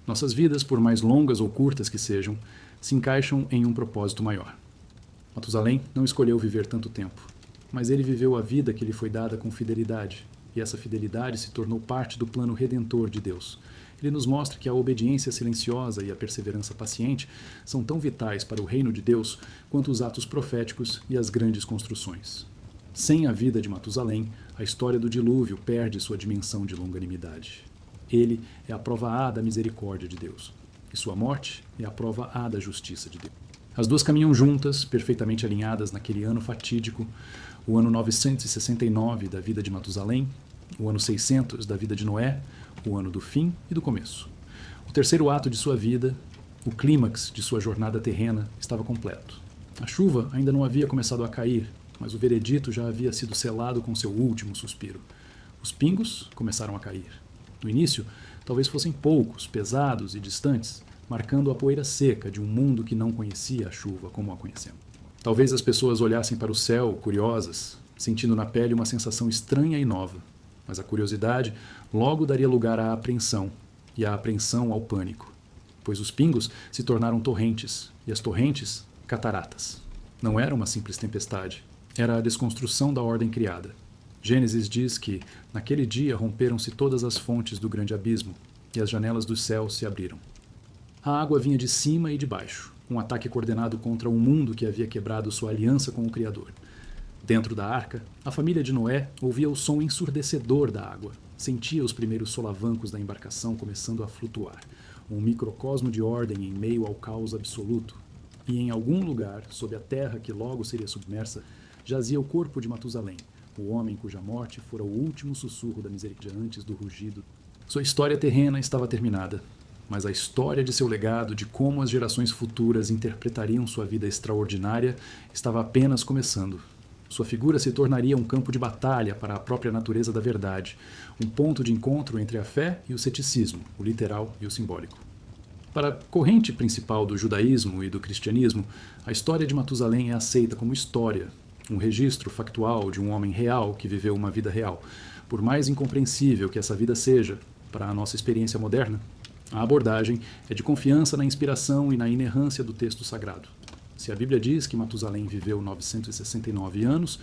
Nossas vidas, por mais longas ou curtas que sejam, se encaixam em um propósito maior. Matusalém não escolheu viver tanto tempo, mas ele viveu a vida que lhe foi dada com fidelidade, e essa fidelidade se tornou parte do plano redentor de Deus. Ele nos mostra que a obediência silenciosa e a perseverança paciente são tão vitais para o reino de Deus quanto os atos proféticos e as grandes construções. Sem a vida de Matusalém, a história do dilúvio perde sua dimensão de longanimidade. Ele é a prova A da misericórdia de Deus, e sua morte é a prova A da justiça de Deus. As duas caminham juntas, perfeitamente alinhadas naquele ano fatídico, o ano 969 da vida de Matusalém, o ano 600 da vida de Noé, o ano do fim e do começo. O terceiro ato de sua vida, o clímax de sua jornada terrena, estava completo. A chuva ainda não havia começado a cair, mas o veredito já havia sido selado com seu último suspiro. Os pingos começaram a cair. No início, talvez fossem poucos, pesados e distantes, marcando a poeira seca de um mundo que não conhecia a chuva como a conhecemos. Talvez as pessoas olhassem para o céu, curiosas, sentindo na pele uma sensação estranha e nova. Mas a curiosidade logo daria lugar à apreensão, e a apreensão ao pânico. Pois os pingos se tornaram torrentes, e as torrentes, cataratas. Não era uma simples tempestade, era a desconstrução da ordem criada. Gênesis diz que, naquele dia, romperam-se todas as fontes do grande abismo, e as janelas dos céus se abriram. A água vinha de cima e de baixo, um ataque coordenado contra um mundo que havia quebrado sua aliança com o Criador. Dentro da arca, a família de Noé ouvia o som ensurdecedor da água, sentia os primeiros solavancos da embarcação começando a flutuar, um microcosmo de ordem em meio ao caos absoluto, e em algum lugar, sob a terra que logo seria submersa, jazia o corpo de Matusalém, o homem cuja morte fora o último sussurro da misericórdia antes do rugido. Sua história terrena estava terminada, mas a história de seu legado, de como as gerações futuras interpretariam sua vida extraordinária, estava apenas começando. Sua figura se tornaria um campo de batalha para a própria natureza da verdade, um ponto de encontro entre a fé e o ceticismo, o literal e o simbólico. Para a corrente principal do judaísmo e do cristianismo, a história de Matusalém é aceita como história, um registro factual de um homem real que viveu uma vida real. Por mais incompreensível que essa vida seja para a nossa experiência moderna, a abordagem é de confiança na inspiração e na inerrância do texto sagrado. Se a Bíblia diz que Matusalém viveu 969 anos,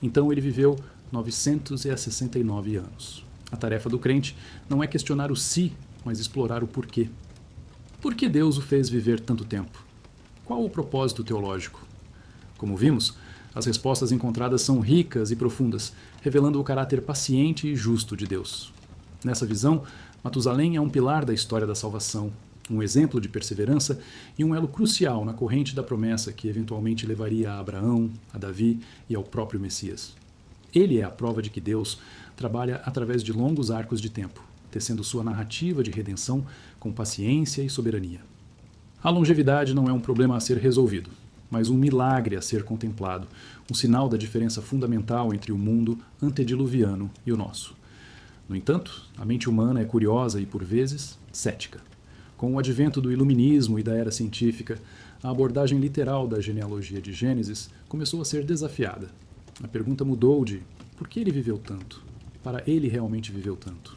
então ele viveu 969 anos. A tarefa do crente não é questionar o se, mas explorar o porquê. Por que Deus o fez viver tanto tempo? Qual o propósito teológico? Como vimos, as respostas encontradas são ricas e profundas, revelando o caráter paciente e justo de Deus. Nessa visão, Matusalém é um pilar da história da salvação, um exemplo de perseverança e um elo crucial na corrente da promessa que eventualmente levaria a Abraão, a Davi e ao próprio Messias. Ele é a prova de que Deus trabalha através de longos arcos de tempo, tecendo sua narrativa de redenção com paciência e soberania. A longevidade não é um problema a ser resolvido, mas um milagre a ser contemplado, um sinal da diferença fundamental entre o mundo antediluviano e o nosso. No entanto, a mente humana é curiosa e, por vezes, cética. Com o advento do iluminismo e da era científica, a abordagem literal da genealogia de Gênesis começou a ser desafiada. A pergunta mudou de por que ele viveu tanto, para ele realmente viveu tanto.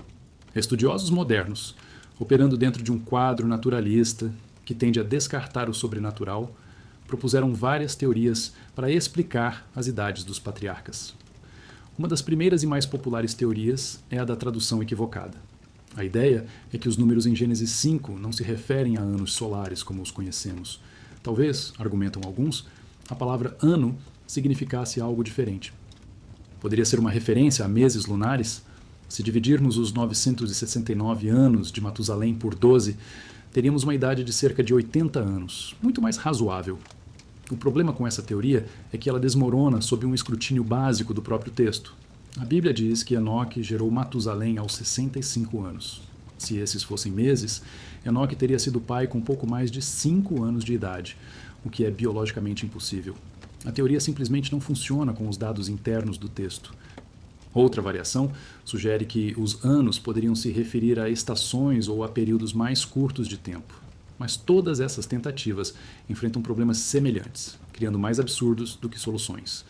Estudiosos modernos, operando dentro de um quadro naturalista que tende a descartar o sobrenatural, propuseram várias teorias para explicar as idades dos patriarcas. Uma das primeiras e mais populares teorias é a da tradução equivocada. A ideia é que os números em Gênesis 5 não se referem a anos solares como os conhecemos. Talvez, argumentam alguns, a palavra ano significasse algo diferente. Poderia ser uma referência a meses lunares? Se dividirmos os 969 anos de Matusalém por 12, teríamos uma idade de cerca de 80 anos, muito mais razoável. O problema com essa teoria é que ela desmorona sob um escrutínio básico do próprio texto. A Bíblia diz que Enoque gerou Matusalém aos 65 anos. Se esses fossem meses, Enoque teria sido pai com pouco mais de 5 anos de idade, o que é biologicamente impossível. A teoria simplesmente não funciona com os dados internos do texto. Outra variação sugere que os anos poderiam se referir a estações ou a períodos mais curtos de tempo. Mas todas essas tentativas enfrentam problemas semelhantes, criando mais absurdos do que soluções.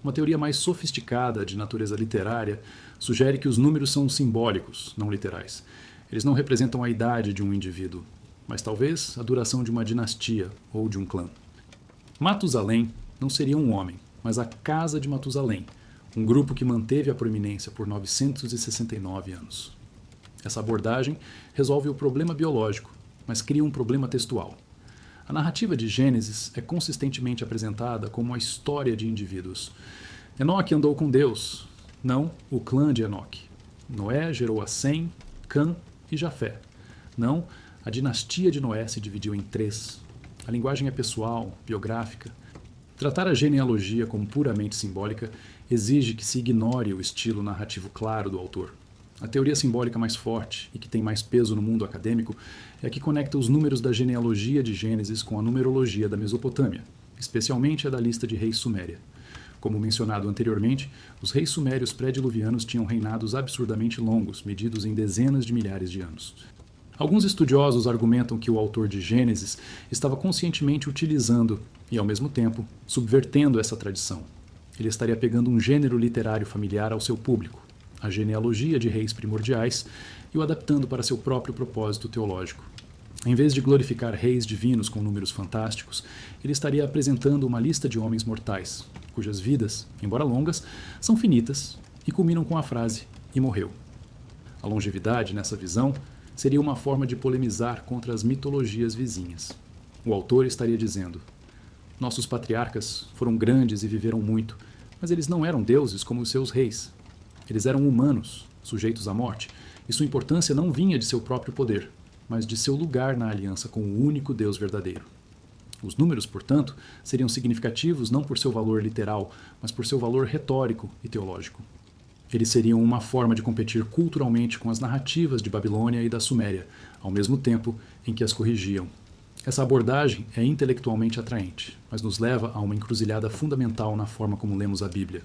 Uma teoria mais sofisticada, de natureza literária, sugere que os números são simbólicos, não literais. Eles não representam a idade de um indivíduo, mas talvez a duração de uma dinastia ou de um clã. Matusalém não seria um homem, mas a casa de Matusalém, um grupo que manteve a proeminência por 969 anos. Essa abordagem resolve o problema biológico, mas cria um problema textual. A narrativa de Gênesis é consistentemente apresentada como a história de indivíduos. Enoque andou com Deus, não o clã de Enoque. Noé gerou a Sem, Cã e Jafé. Não, a dinastia de Noé se dividiu em 3. A linguagem é pessoal, biográfica. Tratar a genealogia como puramente simbólica exige que se ignore o estilo narrativo claro do autor. A teoria simbólica mais forte e que tem mais peso no mundo acadêmico é a que conecta os números da genealogia de Gênesis com a numerologia da Mesopotâmia, especialmente a da lista de reis suméria. Como mencionado anteriormente, os reis sumérios pré-diluvianos tinham reinados absurdamente longos, medidos em dezenas de milhares de anos. Alguns estudiosos argumentam que o autor de Gênesis estava conscientemente utilizando e, ao mesmo tempo, subvertendo essa tradição. Ele estaria pegando um gênero literário familiar ao seu público, a genealogia de reis primordiais, e o adaptando para seu próprio propósito teológico. Em vez de glorificar reis divinos com números fantásticos, ele estaria apresentando uma lista de homens mortais, cujas vidas, embora longas, são finitas e culminam com a frase "e morreu". A longevidade, nessa visão, seria uma forma de polemizar contra as mitologias vizinhas. O autor estaria dizendo: nossos patriarcas foram grandes e viveram muito, mas eles não eram deuses como os seus reis. Eles eram humanos, sujeitos à morte, e sua importância não vinha de seu próprio poder, mas de seu lugar na aliança com o único Deus verdadeiro. Os números, portanto, seriam significativos não por seu valor literal, mas por seu valor retórico e teológico. Eles seriam uma forma de competir culturalmente com as narrativas de Babilônia e da Suméria, ao mesmo tempo em que as corrigiam. Essa abordagem é intelectualmente atraente, mas nos leva a uma encruzilhada fundamental na forma como lemos a Bíblia.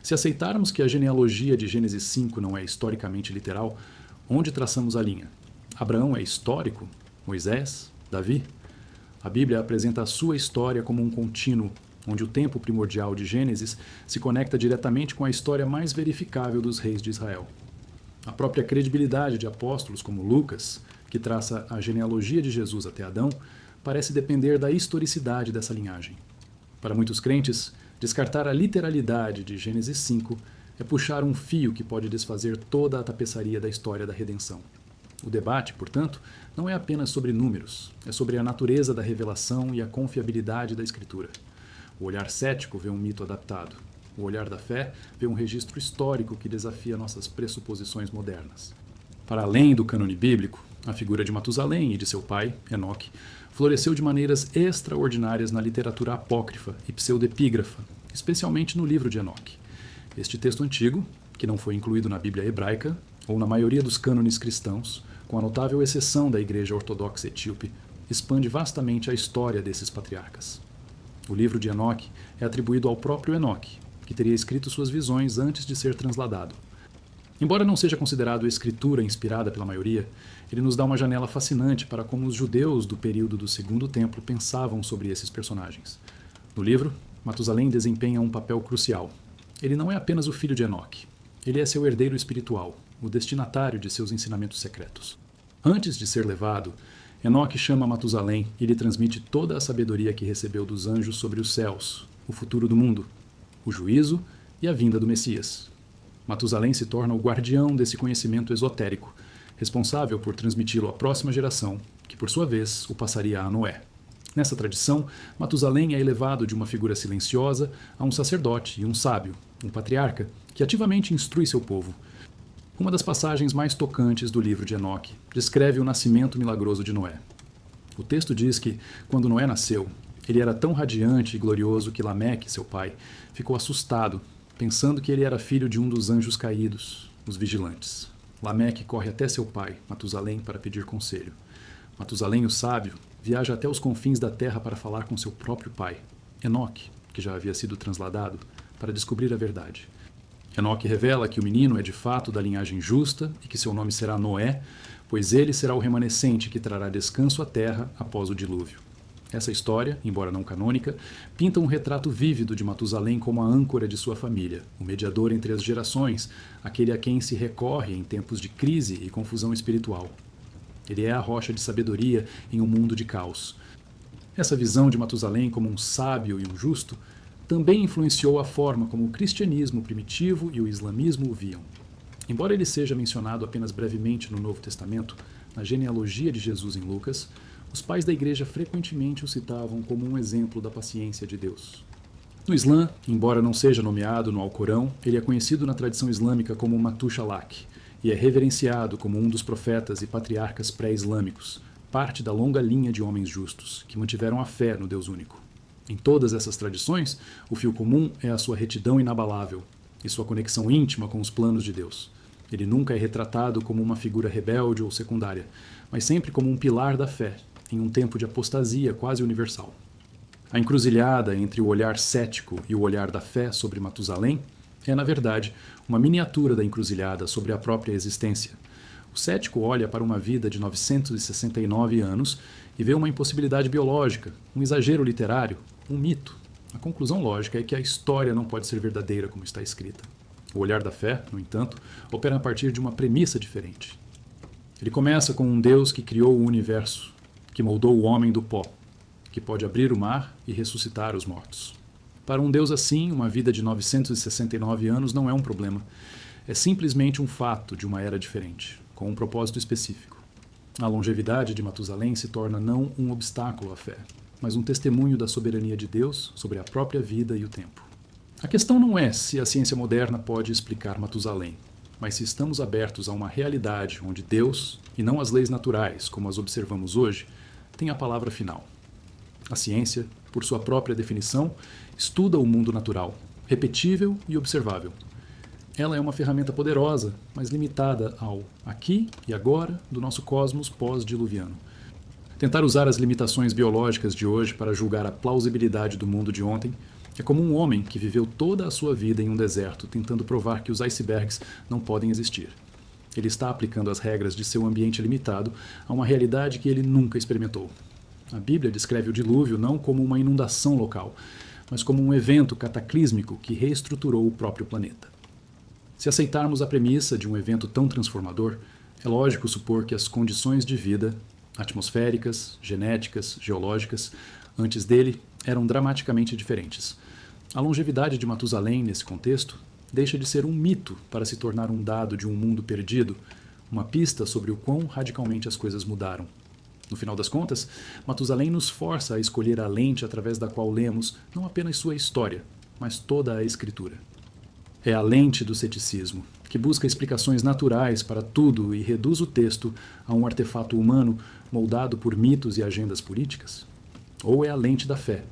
Se aceitarmos que a genealogia de Gênesis 5 não é historicamente literal, onde traçamos a linha? Abraão é histórico? Moisés? Davi? A Bíblia apresenta a sua história como um contínuo, onde o tempo primordial de Gênesis se conecta diretamente com a história mais verificável dos reis de Israel. A própria credibilidade de apóstolos como Lucas, que traça a genealogia de Jesus até Adão, parece depender da historicidade dessa linhagem. Para muitos crentes, descartar a literalidade de Gênesis 5 é puxar um fio que pode desfazer toda a tapeçaria da história da redenção. O debate, portanto, não é apenas sobre números, é sobre a natureza da revelação e a confiabilidade da Escritura. O olhar cético vê um mito adaptado. O olhar da fé vê um registro histórico que desafia nossas pressuposições modernas. Para além do cânone bíblico, a figura de Matusalém e de seu pai, Enoque, floresceu de maneiras extraordinárias na literatura apócrifa e pseudepígrafa, especialmente no livro de Enoque. Este texto antigo, que não foi incluído na Bíblia hebraica, ou na maioria dos cânones cristãos, com a notável exceção da Igreja Ortodoxa Etíope, expande vastamente a história desses patriarcas. O livro de Enoque é atribuído ao próprio Enoque, que teria escrito suas visões antes de ser transladado. Embora não seja considerado escritura inspirada pela maioria, ele nos dá uma janela fascinante para como os judeus do período do Segundo Templo pensavam sobre esses personagens. No livro, Matusalém desempenha um papel crucial. Ele não é apenas o filho de Enoque. Ele é seu herdeiro espiritual, o destinatário de seus ensinamentos secretos. Antes de ser levado, Enoque chama Matusalém e lhe transmite toda a sabedoria que recebeu dos anjos sobre os céus, o futuro do mundo, o juízo e a vinda do Messias. Matusalém se torna o guardião desse conhecimento esotérico, responsável por transmiti-lo à próxima geração, que por sua vez o passaria a Noé. Nessa tradição, Matusalém é elevado de uma figura silenciosa a um sacerdote e um sábio, um patriarca, que ativamente instrui seu povo. Uma das passagens mais tocantes do livro de Enoque descreve o nascimento milagroso de Noé. O texto diz que, quando Noé nasceu, ele era tão radiante e glorioso que Lameque, seu pai, ficou assustado, pensando que ele era filho de um dos anjos caídos, os vigilantes. Lameque corre até seu pai, Matusalém, para pedir conselho. Matusalém, o sábio, viaja até os confins da terra para falar com seu próprio pai, Enoque, que já havia sido transladado, para descobrir a verdade. Enoque revela que o menino é de fato da linhagem justa e que seu nome será Noé, pois ele será o remanescente que trará descanso à terra após o dilúvio. Essa história, embora não canônica, pinta um retrato vívido de Matusalém como a âncora de sua família, o mediador entre as gerações, aquele a quem se recorre em tempos de crise e confusão espiritual. Ele é a rocha de sabedoria em um mundo de caos. Essa visão de Matusalém como um sábio e um justo também influenciou a forma como o cristianismo primitivo e o islamismo o viam. Embora ele seja mencionado apenas brevemente no Novo Testamento, na genealogia de Jesus em Lucas, os pais da igreja frequentemente o citavam como um exemplo da paciência de Deus. No Islã, embora não seja nomeado no Alcorão, ele é conhecido na tradição islâmica como Matusalak e é reverenciado como um dos profetas e patriarcas pré-islâmicos, parte da longa linha de homens justos, que mantiveram a fé no Deus único. Em todas essas tradições, o fio comum é a sua retidão inabalável e sua conexão íntima com os planos de Deus. Ele nunca é retratado como uma figura rebelde ou secundária, mas sempre como um pilar da fé, em um tempo de apostasia quase universal. A encruzilhada entre o olhar cético e o olhar da fé sobre Matusalém é, na verdade, uma miniatura da encruzilhada sobre a própria existência. O cético olha para uma vida de 969 anos e vê uma impossibilidade biológica, um exagero literário, um mito. A conclusão lógica é que a história não pode ser verdadeira como está escrita. O olhar da fé, no entanto, opera a partir de uma premissa diferente. Ele começa com um Deus que criou o universo, que moldou o homem do pó, que pode abrir o mar e ressuscitar os mortos. Para um Deus assim, uma vida de 969 anos não é um problema. É simplesmente um fato de uma era diferente, com um propósito específico. A longevidade de Matusalém se torna não um obstáculo à fé, mas um testemunho da soberania de Deus sobre a própria vida e o tempo. A questão não é se a ciência moderna pode explicar Matusalém. Mas se estamos abertos a uma realidade onde Deus, e não as leis naturais, como as observamos hoje, tem a palavra final. A ciência, por sua própria definição, estuda o mundo natural, repetível e observável. Ela é uma ferramenta poderosa, mas limitada ao aqui e agora do nosso cosmos pós-diluviano. Tentar usar as limitações biológicas de hoje para julgar a plausibilidade do mundo de ontem é como um homem que viveu toda a sua vida em um deserto tentando provar que os icebergs não podem existir. Ele está aplicando as regras de seu ambiente limitado a uma realidade que ele nunca experimentou. A Bíblia descreve o dilúvio não como uma inundação local, mas como um evento cataclísmico que reestruturou o próprio planeta. Se aceitarmos a premissa de um evento tão transformador, é lógico supor que as condições de vida, atmosféricas, genéticas, geológicas, antes dele, eram dramaticamente diferentes. A longevidade de Matusalém, nesse contexto, deixa de ser um mito para se tornar um dado de um mundo perdido, uma pista sobre o quão radicalmente as coisas mudaram. No final das contas, Matusalém nos força a escolher a lente através da qual lemos não apenas sua história, mas toda a Escritura. É a lente do ceticismo, que busca explicações naturais para tudo e reduz o texto a um artefato humano moldado por mitos e agendas políticas? Ou é a lente da fé,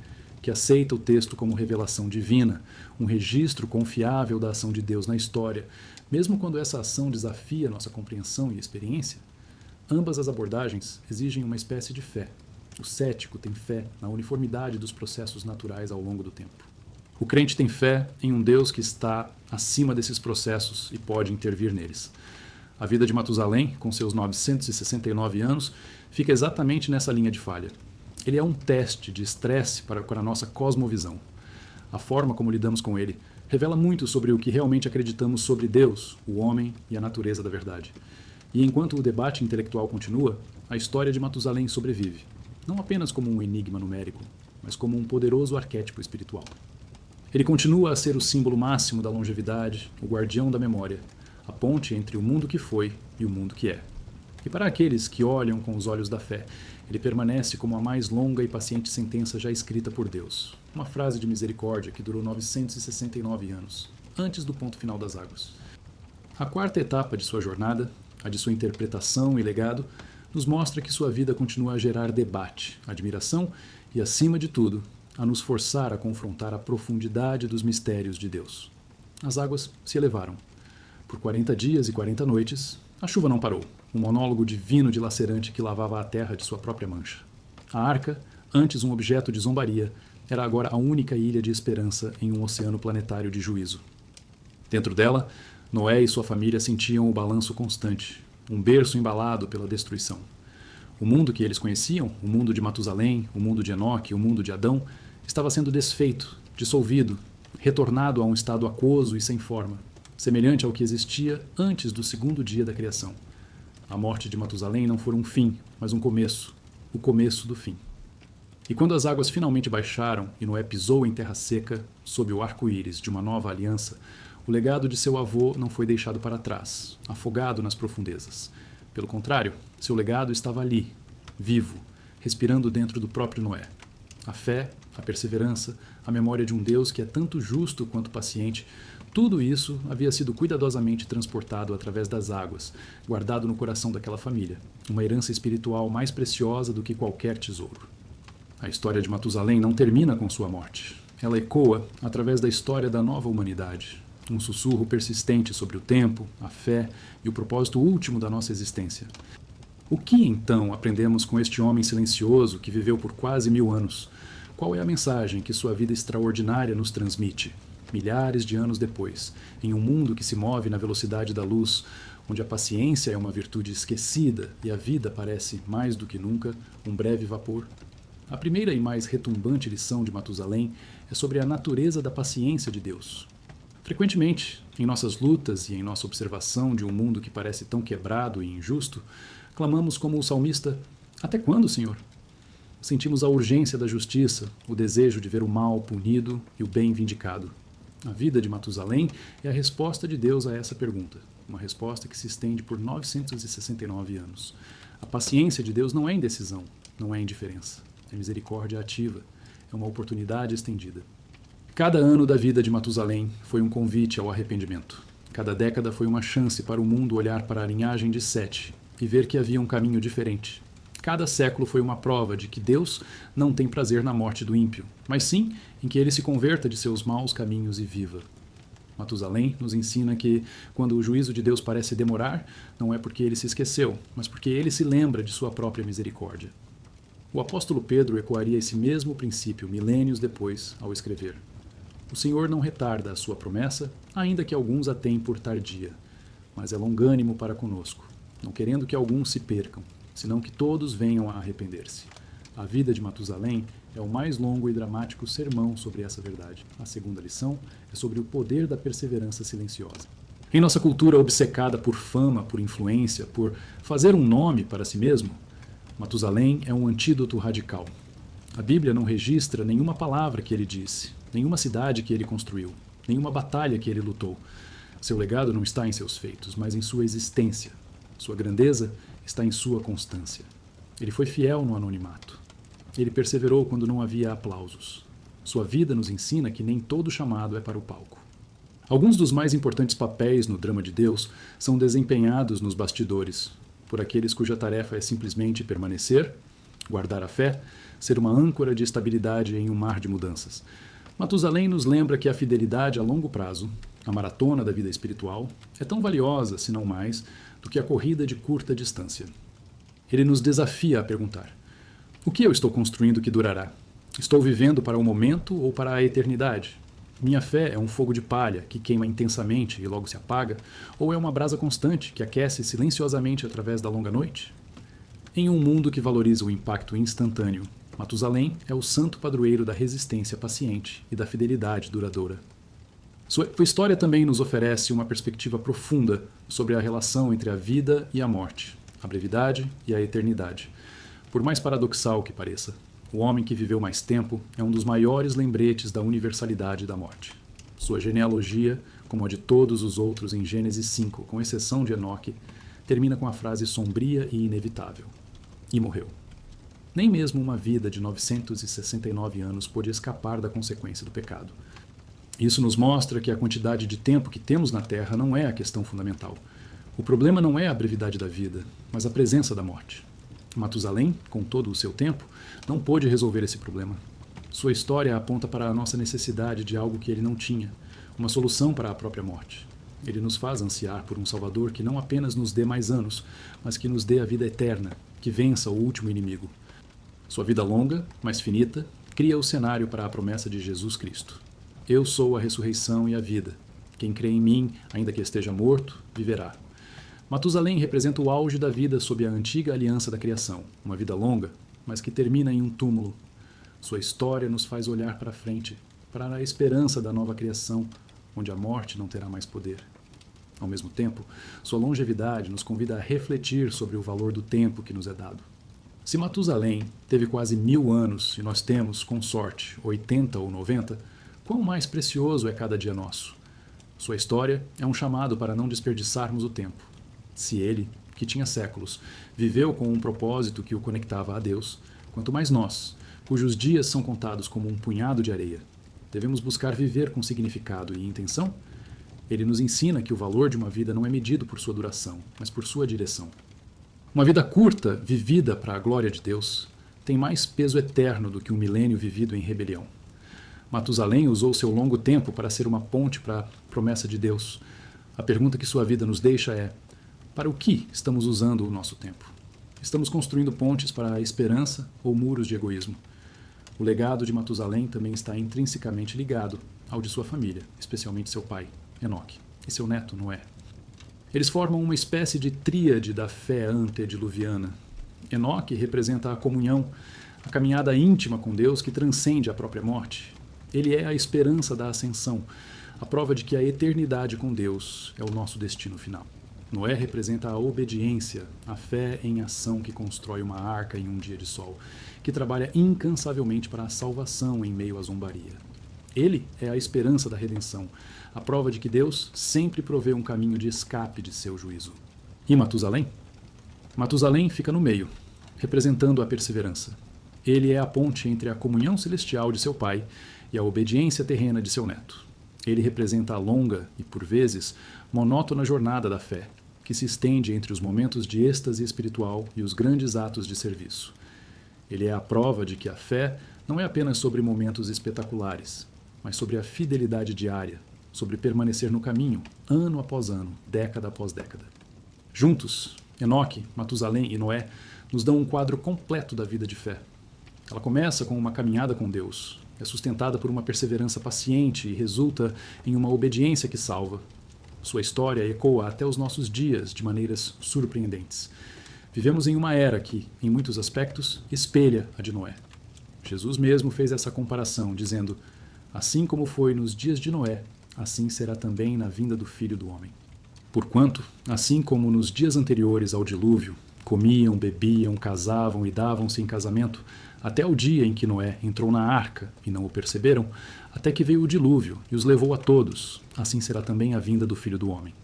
que aceita o texto como revelação divina, um registro confiável da ação de Deus na história, mesmo quando essa ação desafia nossa compreensão e experiência? Ambas as abordagens exigem uma espécie de fé. O cético tem fé na uniformidade dos processos naturais ao longo do tempo. O crente tem fé em um Deus que está acima desses processos e pode intervir neles. A vida de Matusalém, com seus 969 anos, fica exatamente nessa linha de falha. Ele é um teste de estresse para a nossa cosmovisão. A forma como lidamos com ele revela muito sobre o que realmente acreditamos sobre Deus, o homem e a natureza da verdade. E enquanto o debate intelectual continua, a história de Matusalém sobrevive, não apenas como um enigma numérico, mas como um poderoso arquétipo espiritual. Ele continua a ser o símbolo máximo da longevidade, o guardião da memória, a ponte entre o mundo que foi e o mundo que é. E para aqueles que olham com os olhos da fé, ele permanece como a mais longa e paciente sentença já escrita por Deus. Uma frase de misericórdia que durou 969 anos, antes do ponto final das águas. A quarta etapa de sua jornada, a de sua interpretação e legado, nos mostra que sua vida continua a gerar debate, admiração e, acima de tudo, a nos forçar a confrontar a profundidade dos mistérios de Deus. As águas se elevaram. Por 40 dias e 40 noites, a chuva não parou, um monólogo divino dilacerante que lavava a terra de sua própria mancha. A arca, antes um objeto de zombaria, era agora a única ilha de esperança em um oceano planetário de juízo. Dentro dela, Noé e sua família sentiam o balanço constante, um berço embalado pela destruição. O mundo que eles conheciam, o mundo de Matusalém, o mundo de Enoque, o mundo de Adão, estava sendo desfeito, dissolvido, retornado a um estado aquoso e sem forma, semelhante ao que existia antes do segundo dia da criação. A morte de Matusalém não foi um fim, mas um começo, o começo do fim. E quando as águas finalmente baixaram e Noé pisou em terra seca, sob o arco-íris de uma nova aliança, o legado de seu avô não foi deixado para trás, afogado nas profundezas. Pelo contrário, seu legado estava ali, vivo, respirando dentro do próprio Noé. A fé, a perseverança, a memória de um Deus que é tanto justo quanto paciente, tudo isso havia sido cuidadosamente transportado através das águas, guardado no coração daquela família, uma herança espiritual mais preciosa do que qualquer tesouro. A história de Matusalém não termina com sua morte. Ela ecoa através da história da nova humanidade, um sussurro persistente sobre o tempo, a fé e o propósito último da nossa existência. O que, então, aprendemos com este homem silencioso que viveu por quase 1000 anos? Qual é a mensagem que sua vida extraordinária nos transmite, milhares de anos depois, em um mundo que se move na velocidade da luz, onde a paciência é uma virtude esquecida e a vida parece, mais do que nunca, um breve vapor? A primeira e mais retumbante lição de Matusalém é sobre a natureza da paciência de Deus. Frequentemente, em nossas lutas e em nossa observação de um mundo que parece tão quebrado e injusto, clamamos como o salmista: "Até quando, Senhor?" Sentimos a urgência da justiça, o desejo de ver o mal punido e o bem vindicado. A vida de Matusalém é a resposta de Deus a essa pergunta, uma resposta que se estende por 969 anos. A paciência de Deus não é indecisão, não é indiferença, é misericórdia ativa, é uma oportunidade estendida. Cada ano da vida de Matusalém foi um convite ao arrependimento, Cada década foi uma chance para o mundo olhar para a linhagem de Sete e ver que havia um caminho diferente. Cada século foi uma prova de que Deus não tem prazer na morte do ímpio, mas sim em que ele se converta de seus maus caminhos e viva. Matusalém nos ensina que, quando o juízo de Deus parece demorar, não é porque ele se esqueceu, mas porque ele se lembra de sua própria misericórdia. O apóstolo Pedro ecoaria esse mesmo princípio milênios depois ao escrever: O Senhor não retarda a sua promessa, ainda que alguns a tenham por tardia, mas é longânimo para conosco, não querendo que alguns se percam, senão que todos venham a arrepender-se. A vida de Matusalém é o mais longo e dramático sermão sobre essa verdade. A segunda lição é sobre o poder da perseverança silenciosa. Em nossa cultura obcecada por fama, por influência, por fazer um nome para si mesmo, Matusalém é um antídoto radical. A Bíblia não registra nenhuma palavra que ele disse, nenhuma cidade que ele construiu, nenhuma batalha que ele lutou. Seu legado não está em seus feitos, mas em sua existência. Sua grandeza está em sua constância. Ele foi fiel no anonimato. Ele perseverou quando não havia aplausos. Sua vida nos ensina que nem todo chamado é para o palco. Alguns dos mais importantes papéis no drama de Deus são desempenhados nos bastidores, por aqueles cuja tarefa é simplesmente permanecer, guardar a fé, ser uma âncora de estabilidade em um mar de mudanças. Matusalém nos lembra que a fidelidade a longo prazo, a maratona da vida espiritual, é tão valiosa, se não mais, do que a corrida de curta distância. Ele nos desafia a perguntar: o que eu estou construindo que durará? Estou vivendo para o momento ou para a eternidade? Minha fé é um fogo de palha que queima intensamente e logo se apaga, ou é uma brasa constante que aquece silenciosamente através da longa noite? Em um mundo que valoriza o impacto instantâneo, Matusalém é o santo padroeiro da resistência paciente e da fidelidade duradoura. Sua história também nos oferece uma perspectiva profunda sobre a relação entre a vida e a morte, a brevidade e a eternidade. Por mais paradoxal que pareça, o homem que viveu mais tempo é um dos maiores lembretes da universalidade da morte. Sua genealogia, como a de todos os outros em Gênesis 5, com exceção de Enoque, termina com a frase sombria e inevitável: e morreu. Nem mesmo uma vida de 969 anos pôde escapar da consequência do pecado. Isso nos mostra que a quantidade de tempo que temos na Terra não é a questão fundamental. O problema não é a brevidade da vida, mas a presença da morte. Matusalém, com todo o seu tempo, não pôde resolver esse problema. Sua história aponta para a nossa necessidade de algo que ele não tinha, uma solução para a própria morte. Ele nos faz ansiar por um Salvador que não apenas nos dê mais anos, mas que nos dê a vida eterna, que vença o último inimigo. Sua vida longa, mas finita, cria o cenário para a promessa de Jesus Cristo. Eu sou a ressurreição e a vida. Quem crê em mim, ainda que esteja morto, viverá. Matusalém representa o auge da vida sob a antiga aliança da criação, uma vida longa, mas que termina em um túmulo. Sua história nos faz olhar para frente, para a esperança da nova criação, onde a morte não terá mais poder. Ao mesmo tempo, sua longevidade nos convida a refletir sobre o valor do tempo que nos é dado. Se Matusalém teve quase 1000 anos e nós temos, com sorte, 80 ou 90, quão mais precioso é cada dia nosso? Sua história é um chamado para não desperdiçarmos o tempo. Se ele, que tinha séculos, viveu com um propósito que o conectava a Deus, quanto mais nós, cujos dias são contados como um punhado de areia, devemos buscar viver com significado e intenção? Ele nos ensina que o valor de uma vida não é medido por sua duração, mas por sua direção. Uma vida curta, vivida para a glória de Deus, tem mais peso eterno do que um milênio vivido em rebelião. Matusalém usou seu longo tempo para ser uma ponte para a promessa de Deus. A pergunta que sua vida nos deixa é: para o que estamos usando o nosso tempo? Estamos construindo pontes para a esperança ou muros de egoísmo? O legado de Matusalém também está intrinsecamente ligado ao de sua família, especialmente seu pai, Enoque, e seu neto, Noé. Eles formam uma espécie de tríade da fé antediluviana. Enoque representa a comunhão, a caminhada íntima com Deus que transcende a própria morte. Ele é a esperança da ascensão, a prova de que a eternidade com Deus é o nosso destino final. Noé representa a obediência, a fé em ação que constrói uma arca em um dia de sol, que trabalha incansavelmente para a salvação em meio à zombaria. Ele é a esperança da redenção, a prova de que Deus sempre provê um caminho de escape de seu juízo. E Matusalém? Matusalém fica no meio, representando a perseverança. Ele é a ponte entre a comunhão celestial de seu pai e a obediência terrena de seu neto. Ele representa a longa e, por vezes, monótona jornada da fé, que se estende entre os momentos de êxtase espiritual e os grandes atos de serviço. Ele é a prova de que a fé não é apenas sobre momentos espetaculares, mas sobre a fidelidade diária, sobre permanecer no caminho, ano após ano, década após década. Juntos, Enoque, Matusalém e Noé nos dão um quadro completo da vida de fé. Ela começa com uma caminhada com Deus, é sustentada por uma perseverança paciente e resulta em uma obediência que salva. Sua história ecoa até os nossos dias de maneiras surpreendentes. Vivemos em uma era que, em muitos aspectos, espelha a de Noé. Jesus mesmo fez essa comparação, dizendo: assim como foi nos dias de Noé, assim será também na vinda do Filho do Homem. Porquanto, assim como nos dias anteriores ao dilúvio, comiam, bebiam, casavam e davam-se em casamento, até o dia em que Noé entrou na arca e não o perceberam, até que veio o dilúvio e os levou a todos, assim será também a vinda do Filho do Homem.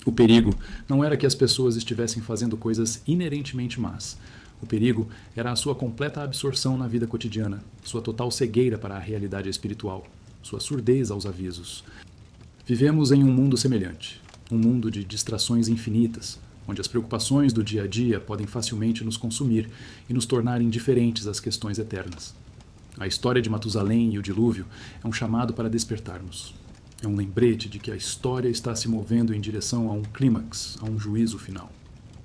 O perigo não era que as pessoas estivessem fazendo coisas inerentemente más. O perigo era a sua completa absorção na vida cotidiana, sua total cegueira para a realidade espiritual, sua surdez aos avisos. Vivemos em um mundo semelhante, um mundo de distrações infinitas, onde as preocupações do dia a dia podem facilmente nos consumir e nos tornar indiferentes às questões eternas. A história de Matusalém e o dilúvio é um chamado para despertarmos. É um lembrete de que a história está se movendo em direção a um clímax, a um juízo final.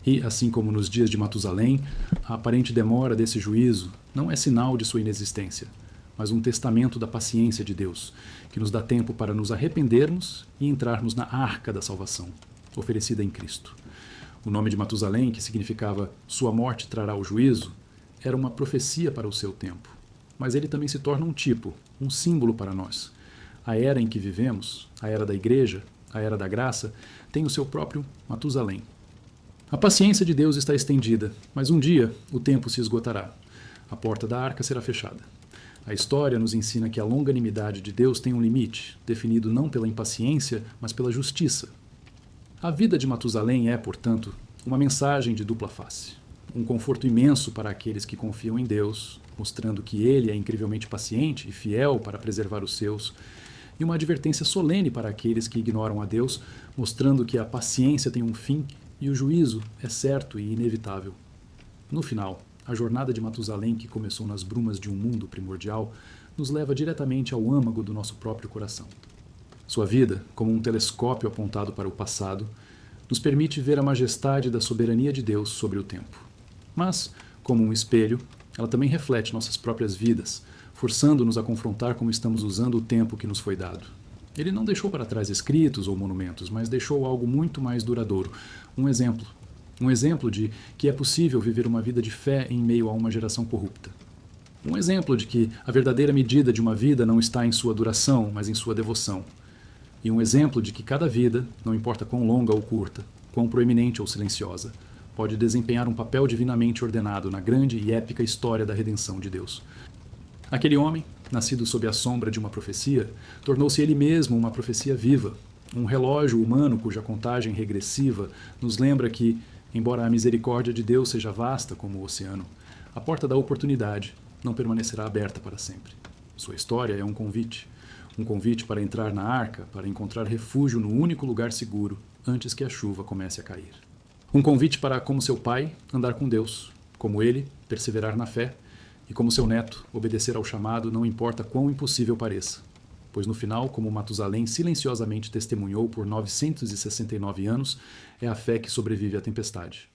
E, assim como nos dias de Matusalém, a aparente demora desse juízo não é sinal de sua inexistência, mas um testamento da paciência de Deus, que nos dá tempo para nos arrependermos e entrarmos na arca da salvação, oferecida em Cristo. O nome de Matusalém, que significava sua morte trará o juízo, era uma profecia para o seu tempo. Mas ele também se torna um tipo, um símbolo para nós. A era em que vivemos, a era da igreja, a era da graça, tem o seu próprio Matusalém. A paciência de Deus está estendida, mas um dia o tempo se esgotará. A porta da arca será fechada. A história nos ensina que a longanimidade de Deus tem um limite, definido não pela impaciência, mas pela justiça. A vida de Matusalém é, portanto, uma mensagem de dupla face. Um conforto imenso para aqueles que confiam em Deus, mostrando que Ele é incrivelmente paciente e fiel para preservar os seus, e uma advertência solene para aqueles que ignoram a Deus, mostrando que a paciência tem um fim e o juízo é certo e inevitável. No final, a jornada de Matusalém, que começou nas brumas de um mundo primordial, nos leva diretamente ao âmago do nosso próprio coração. Sua vida, como um telescópio apontado para o passado, nos permite ver a majestade da soberania de Deus sobre o tempo. Mas, como um espelho, ela também reflete nossas próprias vidas, forçando-nos a confrontar como estamos usando o tempo que nos foi dado. Ele não deixou para trás escritos ou monumentos, mas deixou algo muito mais duradouro, um exemplo. Um exemplo de que é possível viver uma vida de fé em meio a uma geração corrupta. Um exemplo de que a verdadeira medida de uma vida não está em sua duração, mas em sua devoção. E um exemplo de que cada vida, não importa quão longa ou curta, quão proeminente ou silenciosa, pode desempenhar um papel divinamente ordenado na grande e épica história da redenção de Deus. Aquele homem, nascido sob a sombra de uma profecia, tornou-se ele mesmo uma profecia viva, um relógio humano cuja contagem regressiva nos lembra que, embora a misericórdia de Deus seja vasta como o oceano, a porta da oportunidade não permanecerá aberta para sempre. Sua história é um convite para entrar na arca, para encontrar refúgio no único lugar seguro antes que a chuva comece a cair. Um convite para, como seu pai, andar com Deus, como ele, perseverar na fé, e como seu neto, obedecer ao chamado não importa quão impossível pareça, pois no final, como Matusalém silenciosamente testemunhou por 969 anos, é a fé que sobrevive à tempestade.